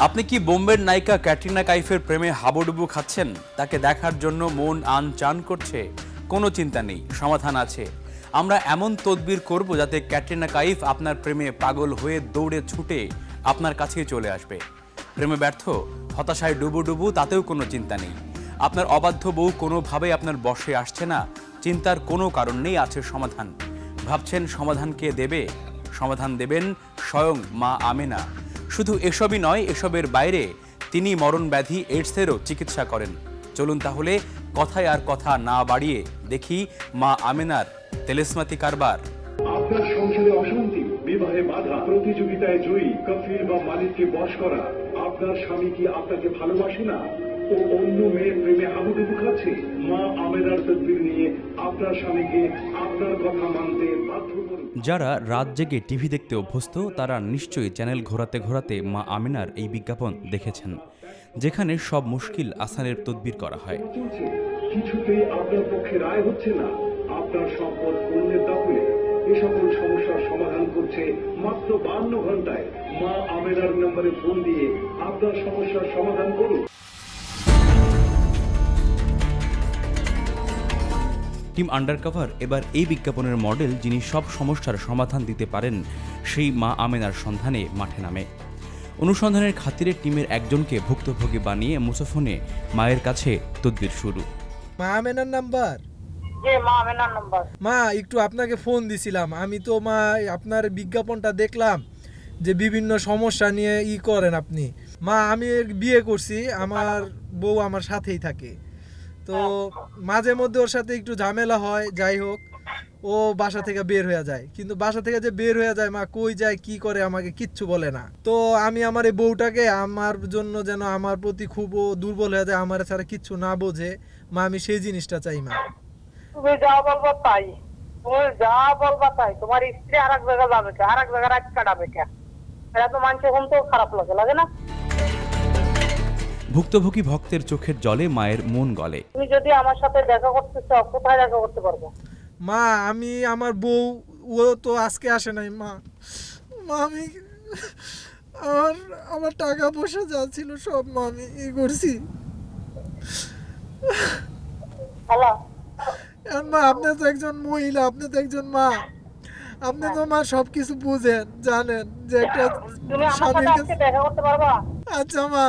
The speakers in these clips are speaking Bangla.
আপনি কি বোম্বের নায়িকা ক্যাটরিনা কাইফের প্রেমে হাবুডুবু খাচ্ছেন? তাকে দেখার জন্য মন আন চান করছে? কোনো চিন্তা নেই, সমাধান আছে। আমরা এমন তদবির করব যাতে ক্যাটরিনা কাইফ আপনার প্রেমে পাগল হয়ে দৌড়ে ছুটে আপনার কাছেই চলে আসবে। প্রেমে ব্যর্থ, হতাশায় ডুবু তাতেও কোনো চিন্তা নেই। আপনার অবাধ্য বউ কোনোভাবেই আপনার বশে আসছে না, চিন্তার কোনো কারণ নেই, আছে সমাধান। ভাবছেন সমাধান কে দেবে? সমাধান দেবেন স্বয়ং মা আমেনা। শুধু এসবই নয়, এসবের বাইরে তিনি মরণ ব্যাধি এইডসেরও চিকিৎসা করেন। চলুন তাহলে কথায় আর কথা না বাড়িয়ে দেখি মা আমেনার তেলেসমাতি কারবার। আপনার সংসারে অশান্তি, বিবাহে বাধা, প্রতিযোগিতায় জয়ী, কফির বা মালিককে বশ করা, আপনার স্বামী কি আপনাকে ভালোবাসে না ও অন্য মেয়ের প্রেমে হাবুডুবু খাচ্ছে? মা আমেনার তদবির নিয়ে আপনার স্বামীকে আপনার কথা মানতে বাধ্য করুন। যারা রাত জেগে টিভি দেখতে অভ্যস্ত তারা নিশ্চয়ই চ্যানেল ঘোরাতে মা আমেনার এই বিজ্ঞাপন দেখেছেন, যেখানে সব মুশকিল আসানের তদবির করা হয়। কিছুতেই আপনার পক্ষে রায় হচ্ছে না, আপনার সম্পদ অন্যের দখলে। এ সকল সমস্যার সমাধান করছে মাত্র 52 ঘন্টায়। মা আমেনার নম্বরে ফোন দিয়ে আপনার সমস্যার সমাধান করুন। টিম আন্ডারকভার এবার এই বিজ্ঞাপনের মডেল, যিনি সব সমস্যার সমাধান দিতে পারেন, সেই মা আমেনার সন্ধানে মাঠে নামে। অনুসন্ধানের খাতিরে টিমের একজনকে ভুক্তভোগী বানিয়ে মুঠোফোনে মায়ের কাছে তদবির শুরু। মা আমেনার নাম্বার? মা, একটু আপনাকে ফোন দিছিলাম। আমি তো মা আপনার বিজ্ঞাপনটা দেখলাম যে বিভিন্ন সমস্যা নিয়ে করেন আপনি। মা, আমি বিয়ে করছি, আমার বউ আমার সাথেই থাকে, তো মাঝে মধ্যে ওর সাথে একটু ঝামেলা হয়। যাই হোক, ও বাসা থেকে বের হয়ে যায়, কিন্তু বাসা থেকে যে বের হয়ে যায়, মা কই যায় কি করে আমাকে কিচ্ছু বলে না। তো আমি আমার এই বউটাকে আমার জন্য যেন আমার প্রতি খুব দুর্বল হয়ে যায়, আমার ছাড়া কিচ্ছু না বোঝে। মা, আমি সেই জিনিসটা চাই। মা, তুমি যা বলবো তাই, তোমার স্ত্রী আর এক জায়গায় যাবে কে, আর এক জায়গায় রাত কাটাবে কে? এটা তো মানুষের এখন তো খারাপ লাগে না? ভুক্তভোগী ভক্তের চোখের জলে মায়ের মন গলে। তুমি যদি আমার সাথে দেখা করতে চাও, কোথায় দেখা করতে পারবো? মা, আমি আমার বউ, ও তো আজকে আসে নাই। মা, আমি আমার টাকা পয়সা যা ছিল সব মা আমি করছি। মা, আপনি তো একজন মহিলা, আপনি তো একজন মা, আপনি তো মা সবকিছু বুঝেন, জানেন যে একটা স্বামীর কাছে দেখা করতে পারবা? আচ্ছা মা,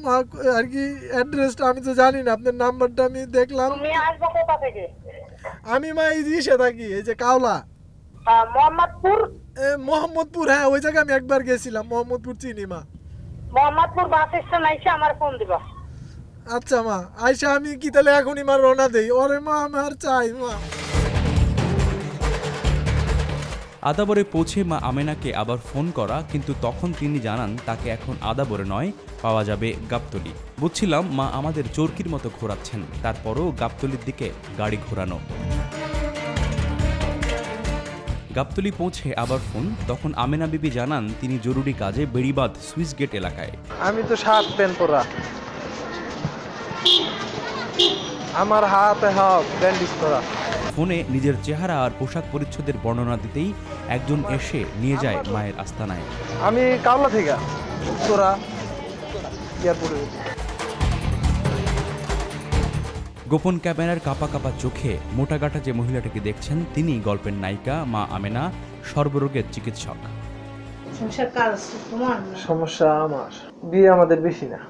মা আর কি অ্যাড্রেসটা আমি তো জানি না, আপনার নাম্বারটা আমি দেখলাম। তুমি আসবে কোথা থেকে? আমি মা এই দিশে থাকি, এই যে কাওলা মোহাম্মদপুর। হ্যাঁ, ওই জায়গায় আমি একবার গেছিলাম, মোহাম্মদপুর চিনি মা। মোহাম্মদপুর বাস স্টেশন আইসা আমার ফোন দিবা। আচ্ছা মা, আইসা আমি কি তাহলে এখনই মা রওনা দেই? ওরে মা, আমার চাই মা। আদাবরে পৌঁছে মা আমেনাকে আবার ফোন করা, কিন্তু তখন তিনি জানান তাকে এখন আদাবরে নয়, পাওয়া যাবে গাবতলী। বুঝছিলাম মা আমাদের চরকির মতো ঘোরাচ্ছেন, তারপরও গাবতলীর দিকে গাড়ি ঘোরানো। গাবতলী পৌঁছে আবার ফোন, তখন আমেনা বিবি জানান তিনি জরুরি কাজে বেড়িবাঁধ সুইচ গেট এলাকায়। আমি তো শার্ট প্যান্ট পরা, আমার হাতে হাত ব্যান্ডেজ করা। ফোনে নিজের চেহারা আর পোশাক পরিচ্ছদের বর্ণনা দিতেই একজন এসে নিয়ে যায় মায়ের আস্তানায়। আমি কাওলা থেকে উত্তরা এয়ারপোর্টে। গোপন ক্যামেরার কাপা চোখে মোটাগাটা যে মহিলাটাকে দেখছেন, তিনি গল্পের নায়িকা মা আমেনা, সর্বরোগের চিকিৎসক। সমস্যা আমার বিয়ে আমাদের বেশি না,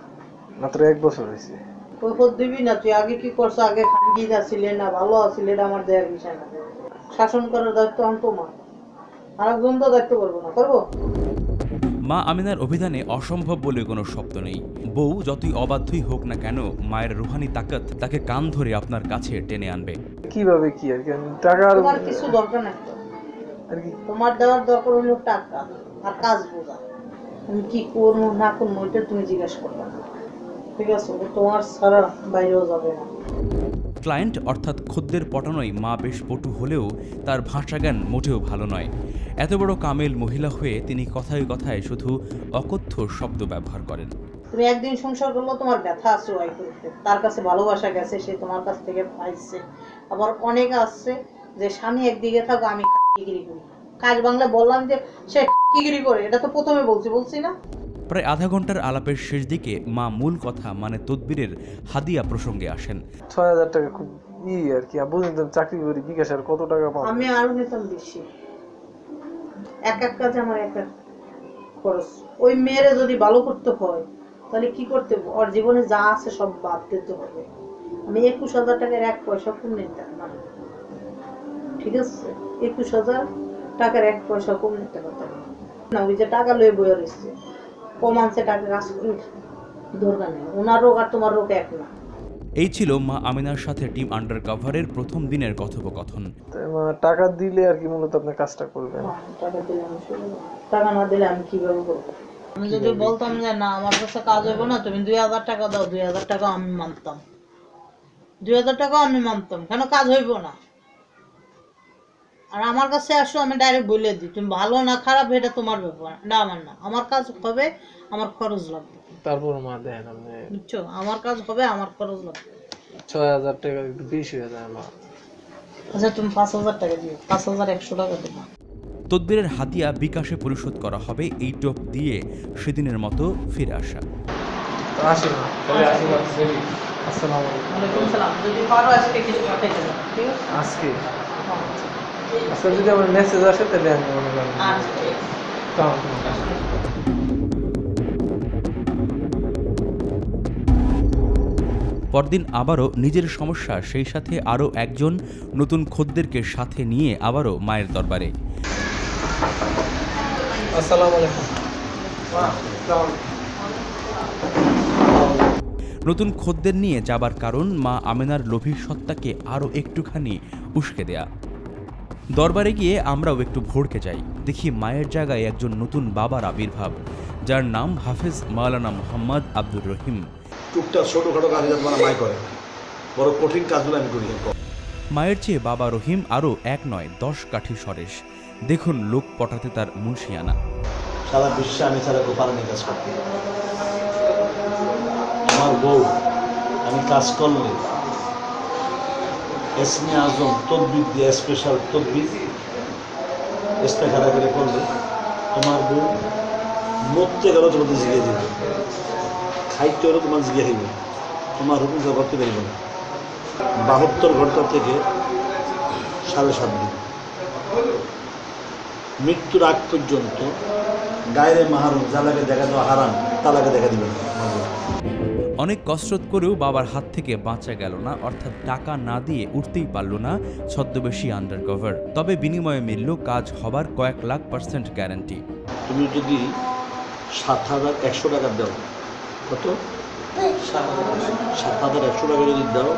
মাত্র 1 বছর হয়েছে। দিবি না, তুই আগে কি করছো? আগে খানগি ছিলে না, ভালো ছিলে, এটা আমার দেয়ার বিষয় না। শাসন করার দায়িত্ব আমি তোমার, আরেকজন তো দায়িত্ব করবো না, করবো? মা আমেনার অভিধানে অসম্ভব বলে কোনো শব্দ নেই। বউ যতই অবাধ্যই হোক না কেন, মায়ের রুহানি তাকত তাকে কান ধরে আপনার কাছে টেনে আনবে। কিভাবে কি আর কি টাকা, তোমার কিছু দরকার নাই আর কি, তোমার দেওয়ার দরকার হলো টাকা আর কাজ বোঝা। আমি কি করবো না করবো এটা তুমি জিজ্ঞাসা করবে না, ঠিক আছে? তোমার ছাড়া বাইরেও যাবে না। ক্লায়েন্ট অর্থাৎ খদ্দের পটানোই মা বেশ পটু হলেও তার ভাষাজ্ঞান মোটেও ভালো নয়। এত বড় কামেল মহিলা হয়ে তিনি কথায় কথায় শুধু অকথ্য শব্দ ব্যবহার করেন। তুমি একদিন সংসার করলো, তোমার ব্যথা আছে ওই করতে, তার কাছে ভালোবাসা গেছে, সে তোমার কাছ থেকে পাইছে। আবার অনেক আছে যে স্বামী একদিকে থাকো, আমি কিগিরি করি। কাজ বাংলা বললাম যে সে কিগিরি করে, এটা তো প্রথমে বলছি না? প্রায় আধা ঘন্টার আলাপের শেষ দিকে মা মূল কথা মানে তদবিরের হাদিয়া প্রসঙ্গে আসেন। ৬,০০০ টাকা খুব আর কি, বুঝলেন তো, চাকরি করি, বিকাশ আর কত টাকা পাবো? আমি আরো নিতাম বেশি। এক এক কাজে আমার এক এক খরচ। ওই মেয়েরে যদি ভালো করতে হয় তাহলে কি করতে হবে? ওর জীবনে যা আছে সব বাদ দিতে হবে। আমি ২১,০০০ টাকার এক পয়সা কম নিতাম না, ঠিক আছে? ২১,০০০ টাকার এক পয়সা কম নিতে পারতাম না। ওই যে টাকা লয়ে বয়ে রয়েছে, কম আনছে টাকা কাজ করে দরকার নেই। ওনার রোগ আর তোমার রোগ এক না। এই ছিল মা আমিনার সাথে টিম আন্ডারকভারের প্রথম দিনের কথোপকথন। টাকা দিলে আর কি মূলত আপনি কাজটা করবেন? টাকা দিলে আমি শুরু, টাকা না দিলে আমি কিভাবে করবো? আমি যদি বলতাম যে না আমার কাছে কাজ হইব না, তুমি ২,০০০ টাকা দাও, ২,০০০ টাকা আমি মানতাম, ২,০০০ টাকা আমি মানতাম, কেন কাজ হইব না? আর আমার কাছে আসো, আমি ডাইরেক্ট বলে দিই, তুমি ভালো না খারাপ এটা তোমার ব্যাপার, না আমার না। আমার কাজ হবে, আমার খরচ লাগবে। তারপর মা দেন আপনি, বুঝছো? আমার কাজ হবে, আমার খরচ লাগবে। ৬,০০০ টাকা একটু বেশি হয়ে যায় মা। আচ্ছা তুমি ৫,০০০ টাকা দিও, ৫,১০০ টাকা দিও। তদবিরের হাদিয়া বিকাশে পরিশোধ করা হবে এই টোপ দিয়ে সেদিনের মতো ফিরে আসা। আসি না, তাহলে আসি না। আসসালামু আলাইকুম। ওয়ালাইকুম সালাম। যদি পারো আজকে কিছু পাঠাই দেবো, ঠিক আছে? আজকে আজকে যদি আমার মেসেজ আসে তাহলে আমি মনে করেন পরদিন আবারও নিজের সমস্যা, সেই সাথে আরও একজন নতুন খদ্দেরকে সাথে নিয়ে আবারও মায়ের দরবারে। আসসালামু আলাইকুম। নতুন খদ্দের নিয়ে যাবার কারণ মা আমিনার লোভী সত্তাকে আরও একটুখানি উস্কে দেয়া। দরবারে গিয়ে আমরাও একটু ভড়কে যাই, দেখি মায়ের জায়গায় একজন নতুন বাবার আবির্ভাব, যার নাম হাফেজ মাওলানা মোহাম্মদ আব্দুর রহিম। টুকটাক ছোটখাটো কাজ মাই করে, বড় কঠিন কাজগুলো আমি করি। মায়ের চেয়ে বাবা রহিম আরও ১ নয় ১০ কাঠি সরেশ। দেখুন লোক পটাতে তার মুন্সিয়ানা। সারা বিশ্বে আমি ছাড়া কেউ পারেনি কাজ করতে। আমার বউ আমি কাজ করলে এসমে আজম তদবির দিয়ে, স্পেশাল তদবির ইস্তেখারা করে করলে তোমার বউ মরতে গেলেও তোমাদের জিগিয়ে দিবে, খাইতে হলেও তোমার জিগিয়ে খাইবে, তোমার হুকুম করতে পারবে না। ৭২ ঘন্টা থেকে ৭.৫ দিন মৃত্যুর আগ পর্যন্ত গায়ের মাহারুম, যালাকে দেখা দেওয়া হারাম, তালাকে দেখা দিবে না। অনেক কসরত করেও বাবার হাত থেকে বাঁচা গেল না, অর্থাৎ টাকা না দিয়ে উঠতেই পারল না ছদ্মবেশী আন্ডারকভার। তবে বিনিময়ে মিলল কাজ হবার কয়েক লাখ % গ্যারান্টি। তুমি যদি ৭,১০০ টাকা দাও, কত? ৭,১০০ টাকা যদি দাও,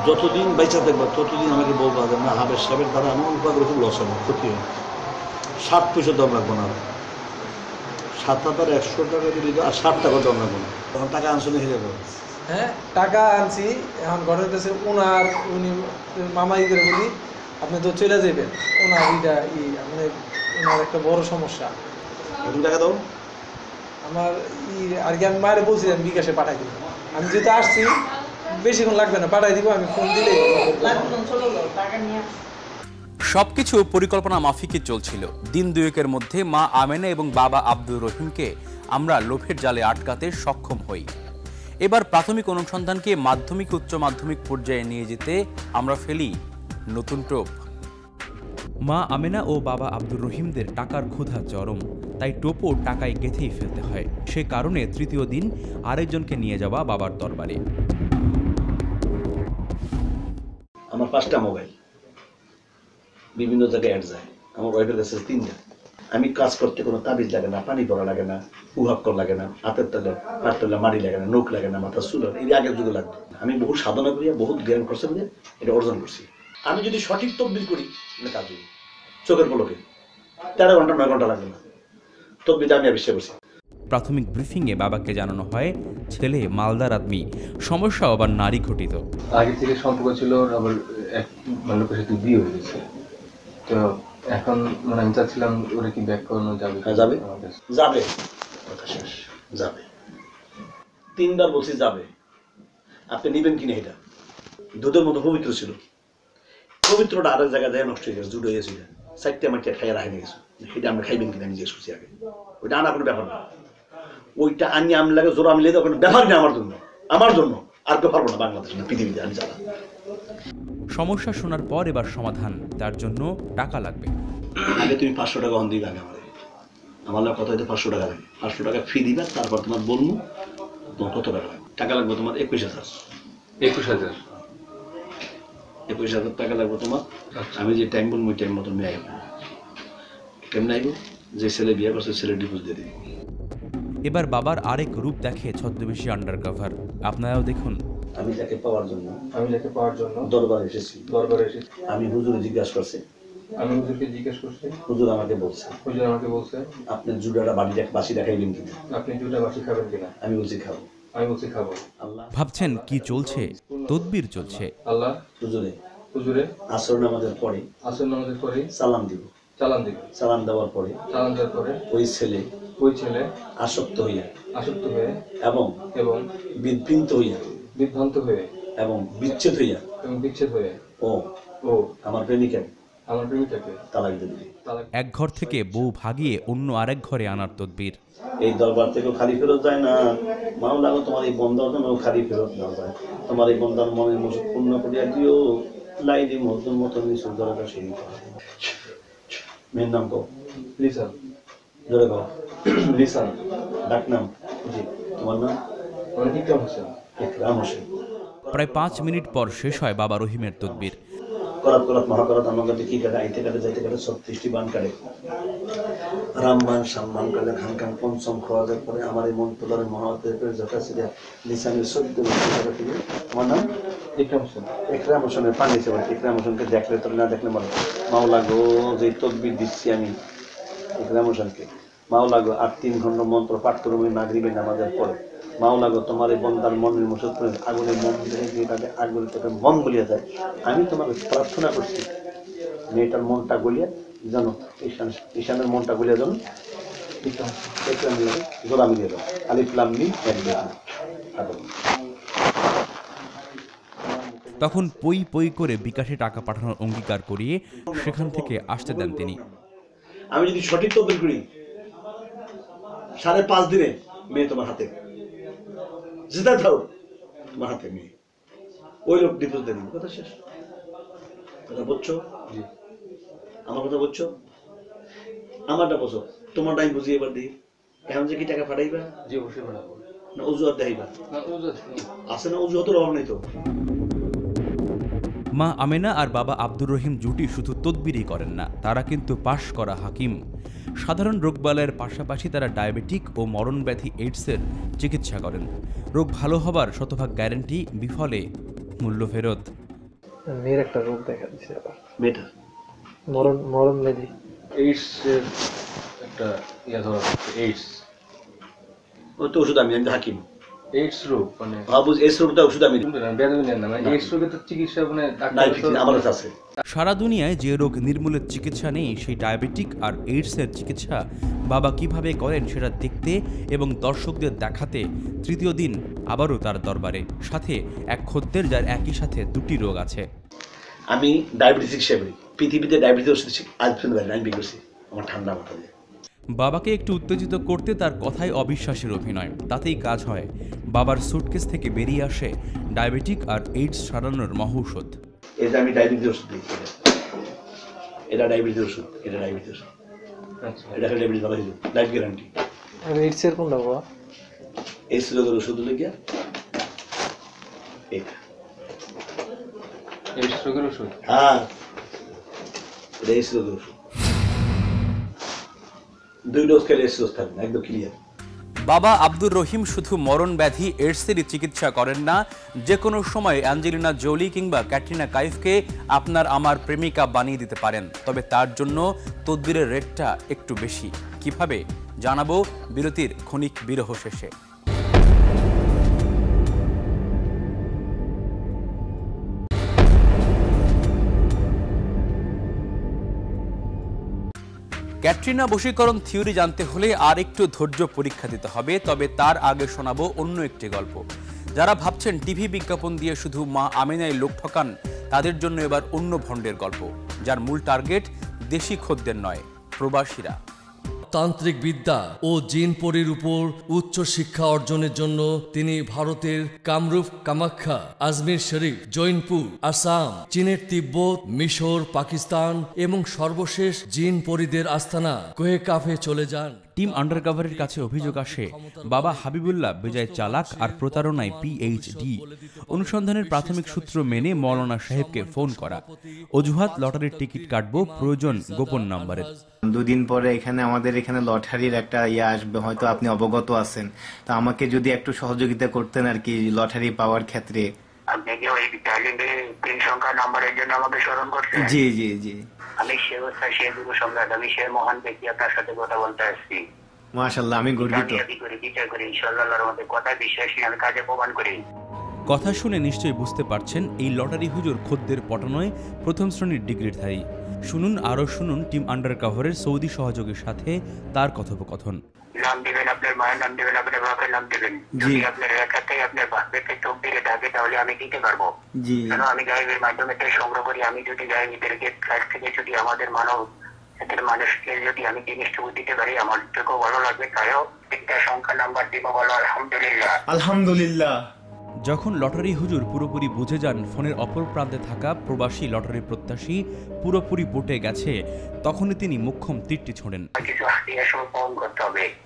যতদিন বেঁচে থাকবা ততদিন আমাকে বলবা যে না হাবের সাহেবের দ্বারা আমার উপায় খুব লস হবে, ক্ষতি হবে, ৬০ পয়সা দাম রাখবো না। ৭,১০০ টাকা যদি দাও আর ৬০ টাকা দাম রাখবো না, তখন টাকা আনছো নিয়ে যাবো। হ্যাঁ, টাকা আনছি, এখন ঘরের কাছে ওনার, উনি মামাই করে বলি আপনি তো চলে যাবেন, ওনার এইটা মানে ওনার একটা বড় সমস্যা। তুমি টাকা দাও আমার আর কি, আমি মায়ের বলছিলাম বিকাশে পাঠাই দিব। আমি যেহেতু আসছি বেশিক্ষণ লাগবে না, পাঠাই দিব, আমি ফোন দিলে সবকিছু পরিকল্পনা মাফিকই চলছিল। দিন দুয়েকের মধ্যে মা আমেনা এবং বাবা আব্দুর রহিমকে আমরা লোভের জালে আটকাতে সক্ষম হই। এবার প্রাথমিক অনুসন্ধানকে মাধ্যমিক উচ্চ মাধ্যমিক পর্যায়ে নিয়ে যেতে আমরা ফেলি নতুন টোপ। মা আমেনা ও বাবা আব্দুর রহিমদের টাকার ক্ষুধা চরম, তাই টোপও টাকায় গেঁথেই ফেলতে হয়। সে কারণে তৃতীয় দিন আরেকজনকে নিয়ে যাওয়া বাবার দরবারে। আমার 5টা মোবাইল, বিভিন্ন জায়গায় অ্যাড যায়, আমার ওয়াইফের কাছে 3টা। আমি কাজ করতে কোনো তাবিজ লাগে না, পানি পড়া লাগে না, উহাক্কর লাগে না, হাতের তলে পায়ের তলে মাড়ি লাগে না, নখ লাগে না, মাথা চুল, এই আগের যুগে লাগতো। আমি বহু সাধনা করিয়া, বহুত জ্ঞান খরচ করে এটা অর্জন করছি। আমি যদি সঠিক তদবির করি তাহলে কাজ হবে চোখের পলকে, 13 ঘন্টা 9 ঘন্টা লাগবে না। তদবিরটা আমি আবিষ্কার করছি। প্রাথমিক ব্রিফিংয়ে বাবাকে জানানো হয় ছেলে মালদার আদমি, সমস্যাও আবার নারী ঘটিত। আগে থেকে সম্পর্ক ছিল, আবার এক লোকের সাথে বিয়ে হয়ে গেছে, তো এখন মানে আমি চাচ্ছিলাম ওরা কি ব্যাক করানো যাবে? হ্যাঁ যাবে, যাবে, কথা শেষ, যাবে। 3বার বলছি যাবে। আপনি নিবেন কিনা? এটা দুধের মতো পবিত্র ছিল, পবিত্রটা আরেক জায়গায় যায় নষ্ট হয়ে গেছে, জুট হয়ে গেছিল, 4টে মাটিয়া খাইয়া রাখে নিয়ে গেছে, সেটা আমরা খাইবেন কিনা আমি জিজ্ঞেস করছি আগে। ওইটা আনা কোনো ব্যাপার না, ওইটা আনি আমি লাগে জোর আমি লেগে ওখানে ব্যাপার না আমার জন্য আর কেউ পারবো না বাংলাদেশ না পৃথিবীতে আমি জানা। সমস্যা শোনার পর এবার সমাধান, তার জন্য টাকা লাগবে। আগে তুমি 500 টাকা অন দিবে, আগে আমার কত হয়তো 500 টাকা লাগে, 500 টাকা ফি দিবে, তারপর তোমার বলবো তোমার কত টাকা লাগবে। টাকা লাগবে তোমার 21,000 টাকা লাগবে তোমার। আমি যে টাইম বলবো ওই টাইম মতো মেয়ে আইব, কেমন আইব, যে ছেলে বিয়ে করছে ছেলে ডিভোর্স দিয়ে দিবে। এবার বাবার আরেক রূপ দেখে ছদ্মবেশী আন্ডারকভার, আপনারাও দেখুন। আমি যাকে পাওয়ার জন্য দরবারে এসেছি। আমি হুজুরে জিজ্ঞাসা করছি, হুজুর আমাকে বলছে আপনি জুডাটা বাসি দেখাইবেন কিনা, আমি বলছি খাবো। আল্লাহ ভাবছেন কি চলছে? তদবির চলছে। হুজুরে আসর নামাজের পরে সালাম দিব, সালাম দেওয়ার পরে ওই ছেলে আসক্ত হইয়া এবং বিভ্রান্ত হইয়া এবং বিচ্ছেদ হইয়া ও আমার প্রেমিকাকে তালাক দিবে। এক ঘর থেকে বউ ভাগিয়ে অন্য আরেক ঘরে আনার তদবির। এই দরবার থেকেও খালি ফেরত যায় না, মাওলা গো তোমার এই বন্দার জন্য খালি ফেরত না যায়, তোমার এই বন্দার মনের মসজিদ পূর্ণ করিয়া দিও। লাইদি মজদুর মতো নিচুর দরজা সেই মেয়ের নাম কো লিসান, জোরে কো লিসান, ডাক নাম জি, তোমার নাম ইকরাম হোসেন। প্রায় 5 মিনিট পর শেষ হয় বাবা রহিমের তদবির। করাত মহাকরাত আমাকে কি কাটে, আইতে কাটে যাইতে কাটে 36টি বান কাটে, রামবান সম্মান কাটে, খান খান পঞ্চম খাওয়ার পরে আমার এই মন তোলার মহাতের যথা সিরিয়া লিসানের 14 টাকা থেকে। আমার নাম ইকরাম হোসেনের পানি হিসেবে। ইকরাম হোসেনকে দেখলে তো না দেখলে বলো মাওলা গো যে তদবির দিচ্ছি আমি ইকরাম হোসেনকে, মাওলা গো আর 3 ঘন্টা মন্ত্র পাঠ করবো মাগরিবের নামাজের পরে। মাওলা গো তোমার এই বন্দার মনের মসজিদ করে আগুনের মন আগুন থেকে মন গলিয়া যায়, আমি তোমাকে প্রার্থনা করছি মেয়েটার মনটা গলিয়া জানো, ঈশানের মনটা গলিয়া জানো, জোড়া মিলিয়ে দাও, আলিফ লাম মিম এক তখন পই পই করে বিকাশে টাকা পাঠানোর অঙ্গীকার করিয়ে সেখান থেকে আসতে দেন তিনি। আমি যদি সঠিক তদবির করি 5.5 দিনে মেয়ে তোমার হাতে, জিতা থাও তোমার হাতে মেয়ে, ওই লোক ডিভোর্স দিয়ে দিবে। কথা শেষ। কথা বুঝছো? আমার কথা বুঝছো? আমারটা বুঝো, তোমারটা আমি বুঝিয়ে এবার দিই। এখন যে কি টাকা পাঠাইবা না অজুহাত দেখাইবা? আছে না অজুহাতের অভাব নেই তো। মা আমেনা আর বাবা আব্দুর রহিম জুটি শুধু তদবিরই করেন না, তারা কিন্তু পাশ করা হাকিম। সাধারণ রোগবালয়ের পাশাপাশি তারা ডায়াবেটিক ও মরণব্যাধি এইডসের চিকিৎসা করেন। রোগ ভালো হবার শতভাগ গ্যারান্টি, বিফলে মূল্য ফেরত। মেয়ের একটা রোগ দেখা দিচ্ছে আবার, মেয়েটা মরণব্যাধি এইডস এর একটা ধরা এইডস, ওই তো ওষুধ আমি হাকিম। এইডস রোগ মানে এইডস রোগটা ওষুধ আমি এইডস রোগের তো চিকিৎসা মানে আমার কাছে আছে। সারা দুনিয়ায় যে রোগ নির্মূলের চিকিৎসা নেই, সেই ডায়াবেটিক আর এইডসের চিকিৎসা বাবা কিভাবে করেন সেটা দেখতে এবং দর্শকদের দেখাতে তৃতীয় দিন আবারও তার দরবারে, সাথে এক খদ্দের যার একই সাথে 2টি রোগ আছে। আমি ডায়াবেটিস চিকিৎসা করি, পৃথিবীতে ডায়াবেটিস ওষুধ আজ পর্যন্ত আমি বিক্রি করছি আমার ঠান্ডা মাথা দিয়ে। বাবাকে একটু উত্তেজিত করতে তার কথায় অবিশ্বাসের অভিনয়, তাতেই কাজ হয়। বাবার সুটকেস থেকে বেরিয়ে আসে ডায়াবেটিক আর এইডস সারানোর মহৌষধ। এটা আমি ডায়াবেটিস ওষুধ দিই, এটা ডায়াবেটিস ওষুধ, এটা ডায়াবেটিস ওষুধ, এটা ডায়াবেটিস ভালো হইল, লাইফ গ্যারান্টি। আর এইডস এর কোনটা বাবা? এইডস রোগের ওষুধ হলো গিয়া এটা, এইডস রোগের ওষুধ। হ্যাঁ এটা এইডস রোগের ওষুধ, 2 ডোজ খেলে এইডস রোগ থাকবে একদম ক্লিয়ার। বাবা আব্দুর রহিম শুধু মরণ ব্যাধি এইডসেরই চিকিৎসা করেন না, যে কোনো সময় অ্যাঞ্জেলিনা জোলি কিংবা ক্যাটরিনা কাইফকে আপনার আমার প্রেমিকা বানিয়ে দিতে পারেন। তবে তার জন্য তদবিরের রেটটা একটু বেশি। কিভাবে জানাবো বিরতির ক্ষণিক বিরহ শেষে। ক্যাটরিনা বশীকরণ থিওরি জানতে হলে আর একটু ধৈর্য পরীক্ষা দিতে হবে। তবে তার আগে শোনাবো অন্য একটি গল্প। যারা ভাবছেন টিভি বিজ্ঞাপন দিয়ে শুধু মা আমেনায় লোক ঠকান, তাদের জন্য এবার অন্য ভণ্ডের গল্প, যার মূল টার্গেট দেশি খদ্দের নয়, প্রবাসীরা। তান্ত্রিক বিদ্যা ও জিন পরির উপর উচ্চ শিক্ষা অর্জনের জন্য তিনি ভারতের কামরূপ, কামাখ্যা, আজমির শরীফ, জৈনপুর, আসাম, চীনের তিব্বত, মিশর, পাকিস্তান এবং সর্বশেষ জিন পরিদের আস্তানা কোহে কাফে চলে যান। টিম আন্ডারকভারের কাছে অভিযোগ আসে বাবা হাবিবুল্লাহ বেজায় চালাক আর প্রতারণায় পিএইচডি। অনুসন্ধানের প্রাথমিক সূত্র মেনে মৌলানা সাহেবকে ফোন করা, অজুহাত লটারির টিকিট কাটবো, প্রয়োজন গোপন নাম্বারের। দুদিন পরে আমাদের এখানে লটারির একটা আসবে, হয়তো আপনি অবগত আছেন, তা আমাকে যদি একটু সহযোগিতা করতেন আর কি লটারি পাওয়ার ক্ষেত্রে। আপনি কি ওই 3 সংখ্যা নাম্বারের জন্য আমাকে স্মরণ করছেন? জি জি জি। আমি সে গুরু সম্রাট, আমি সে মহান ব্যক্তি আপনার সাথে কথা বলতে আসছি। মাশাআল্লাহ, আমি গর্বিত। বিচার করি ইনশাআল্লাহ, আল্লাহর মধ্যে কথা বিশ্বাসী, আমি কাজে প্রমাণ করি। কথা শুনে নিশ্চয়ই বুঝতে পারছেন এই লটারি হুজুর খদ্দের পটানোয় প্রথম শ্রেণীর ডিগ্রিধারী। শুনুন আরো শুনুন টিম আন্ডারকভারের সৌদি সহযোগীর সাথে তার কথোপকথন। নাম দিবেন, আপনার মায়ের নাম দিবেন, আপনার বাপের নাম দিবেন। যদি আপনার রেখাতে আপনার বাপের চোখ দিকে থাকে তাহলে আমি দিতে পারবো। কেন আমি গায়েবের মাধ্যমে সংগ্রহ করি। আমি যদি গায়েবীদেরকে কাছ থেকে যদি আমাদের মানুষকে যদি আমি জিনিসটুকু দিতে পারি আমার থেকেও ভালো লাগবে। তাইও একটা সংখ্যা নাম্বার দিব, বলো আলহামদুলিল্লাহ। আলহামদুলিল্লাহ। যখন লটারি হুজুর পুরোপুরি বুঝে যান ফোনের অপর প্রান্তে থাকা প্রবাসী লটারি প্রত্যাশী পুরোপুরি বটে গেছে, তখনই তিনি মুখ্যম তীরটি ছোঁড়েন।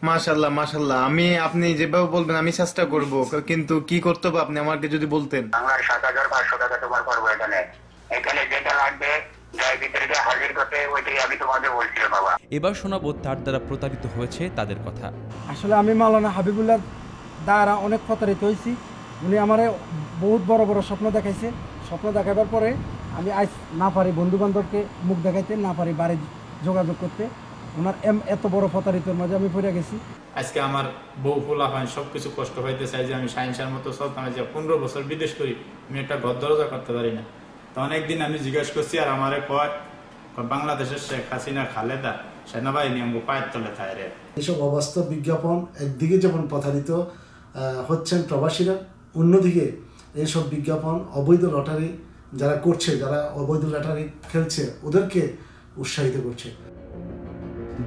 মাশাআল্লাহ মাশাআল্লাহ, আপনি যেভাবে বলবেন আমি চেষ্টা করব, কিন্তু কি করতে হবে আপনি আমাকে যদি বলতেন। আমার 7,500 টাকা তোমার করবো। এখানে যেটা লাগবে হাজির করতে, ওইটাই আমি তোমাকে বলছি বাবা। এবার শোনাবো তার দ্বারা প্রতারিত হয়েছে তাদের কথা। আসলে আমি মাওলানা হাবিবুল্লাহ দ্বারা অনেক প্রতারিত হয়েছি। উনি আমার বহুত বড় বড় স্বপ্ন দেখাইছে। স্বপ্ন দেখাবার পরে আমি আজ না পারি বন্ধু বান্ধবকে মুখ দেখাইতে, না পারি বাড়ি যোগাযোগ করতে। ওনার এত বড় প্রতারিতর মাঝে আমি পড়ে গেছি। আজকে আমার বউ ফুলা হয় সবকিছু কষ্ট হইতে চাই যে আমি সাইন্সের মতো চলতাম, যে 15 বছর বিদেশ করি আমি একটা ঘর দরজা করতে পারি না। তো অনেকদিন আমি জিজ্ঞাসা করছি, আর আমারে কয় বাংলাদেশের শেখ হাসিনা খালেদা সেনাবাহিনী আমাকে পায়ের তলে থাকে। এসব অবাস্তব বিজ্ঞাপন একদিকে যেমন প্রতারিত হচ্ছেন প্রবাসীরা, অন্যদিকে এইসব বিজ্ঞাপন অবৈধ লটারি যারা করছে, যারা অবৈধ লটারি খেলছে ওদেরকে উৎসাহিত করছে।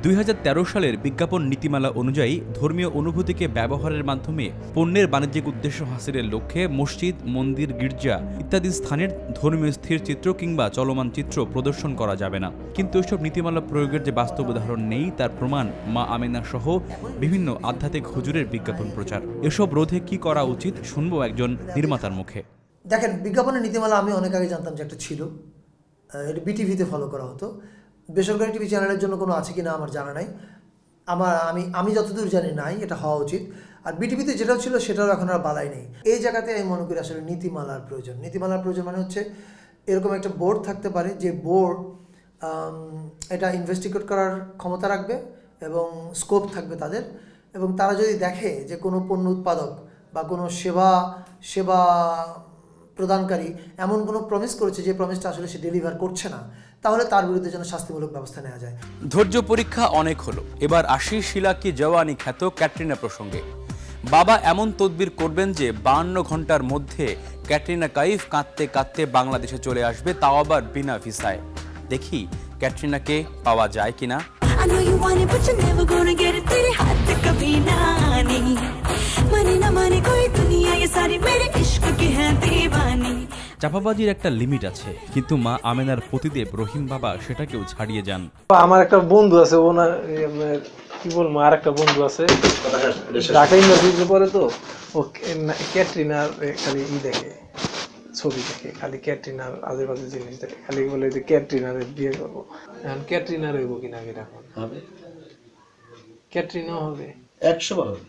2013 সালের বিজ্ঞাপন নীতিমালা অনুযায়ী ধর্মীয় অনুভূতিকে ব্যবহারের মাধ্যমে পণ্যের বাণিজ্যিক উদ্দেশ্য হাসিলের লক্ষ্যে মসজিদ, মন্দির, গির্জা ইত্যাদি স্থানের ধর্মীয় স্থির চিত্র কিংবা চলমান চিত্র প্রদর্শন করা যাবে না। কিন্তু এসব নীতিমালা প্রয়োগের যে বাস্তব উদাহরণ নেই তার প্রমাণ মা আমেনা সহ বিভিন্ন আধ্যাত্মিক হুজুরের বিজ্ঞাপন প্রচার। এসব রোধে কি করা উচিত শুনবো একজন নির্মাতার মুখে। দেখেন, বিজ্ঞাপনের নীতিমালা আমি অনেক আগে জানতাম যে একটা ছিল, এটা বিটিভিতে ফলো করা হতো। বেসরকারি টিভি চ্যানেলের জন্য কোনো আছে কিনা আমার জানা নাই। আমি যতদূর জানি নাই, এটা হওয়া উচিত। আর বিটিভিতে যেটাও ছিল সেটাও এখন আর বালাই নেই। এই জায়গাতে আমি মনে করি আসলে নীতিমালার প্রয়োজন। নীতিমালার প্রয়োজন মানে হচ্ছে এরকম একটা বোর্ড থাকতে পারে যে বোর্ড এটা ইনভেস্টিগেট করার ক্ষমতা রাখবে এবং স্কোপ থাকবে তাদের, এবং তারা যদি দেখে যে কোনো পণ্য উৎপাদক বা কোনো সেবা প্রদানকারী এমন কোনো প্রমিস করেছে যে প্রমিসটা আসলে সে ডেলিভার করছে না, তাহলে তার বিরুদ্ধে যেন শাস্তিমূলক ব্যবস্থা নেওয়া যায়। ধৈর্য পরীক্ষা অনেক হলো, এবার আসি শিলা কি জওয়ানি খ্যাত ক্যাটরিনা প্রসঙ্গে। বাবা এমন তদবির করবেন যে 52 ঘন্টার মধ্যে ক্যাটরিনা কাইফ কাঁদতে কাঁদতে বাংলাদেশে চলে আসবে, তাও আবার বিনা ভিসায়। দেখি ক্যাটরিনাকে পাওয়া যায় কিনা। চাপাবাজির একটা লিমিট আছে, কিন্তু মা আমেনার পতিদেব রহিম বাবা সেটাকেও ছাড়িয়ে যান। আমার একটা বন্ধু আছে, ওনার কি বলবো, আর একটা বন্ধু আছে ঢাকা ইউনিভার্সিটিতে পড়ে, তো ও ক্যাটরিনার খালি দেখে, ছবি দেখে, খালি ক্যাটরিনার আজেবাজে জিনিস দেখে, খালি বলে যে ক্যাটরিনার বিয়ে করবো। এখন ক্যাটরিনার হইব কিনা এখন হবে, ক্যাটরিনাও হবে 100 বার হবে।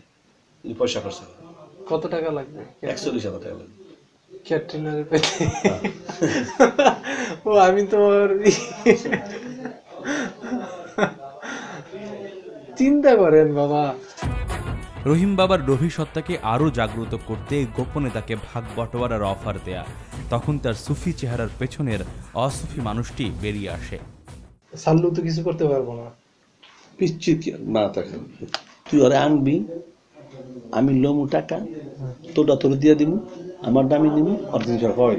পয়সা খরচ কত টাকা লাগবে? 41,000 টাকা লাগবে ক্যাটরিনার পেতে। ও আমি তো চিন্তা করেন বাবা। রহিম বাবার লোভী সত্তাকে আরো জাগ্রত করতে গোপনে তাকে ভাগ বটোয়ারার অফার দেয়া, তখন তার সুফি চেহারার পেছনের অসুফি মানুষটি বেরিয়ে আসে। সাল্লু তো কিছু করতে পারবো না, পিচ্ছি না থাকে। তুই ওরে আনবি, আমি লমু টাকা, তোটা তোর দিয়ে দিব, আমার দামি দিব, আর 3 টাকা পাবে।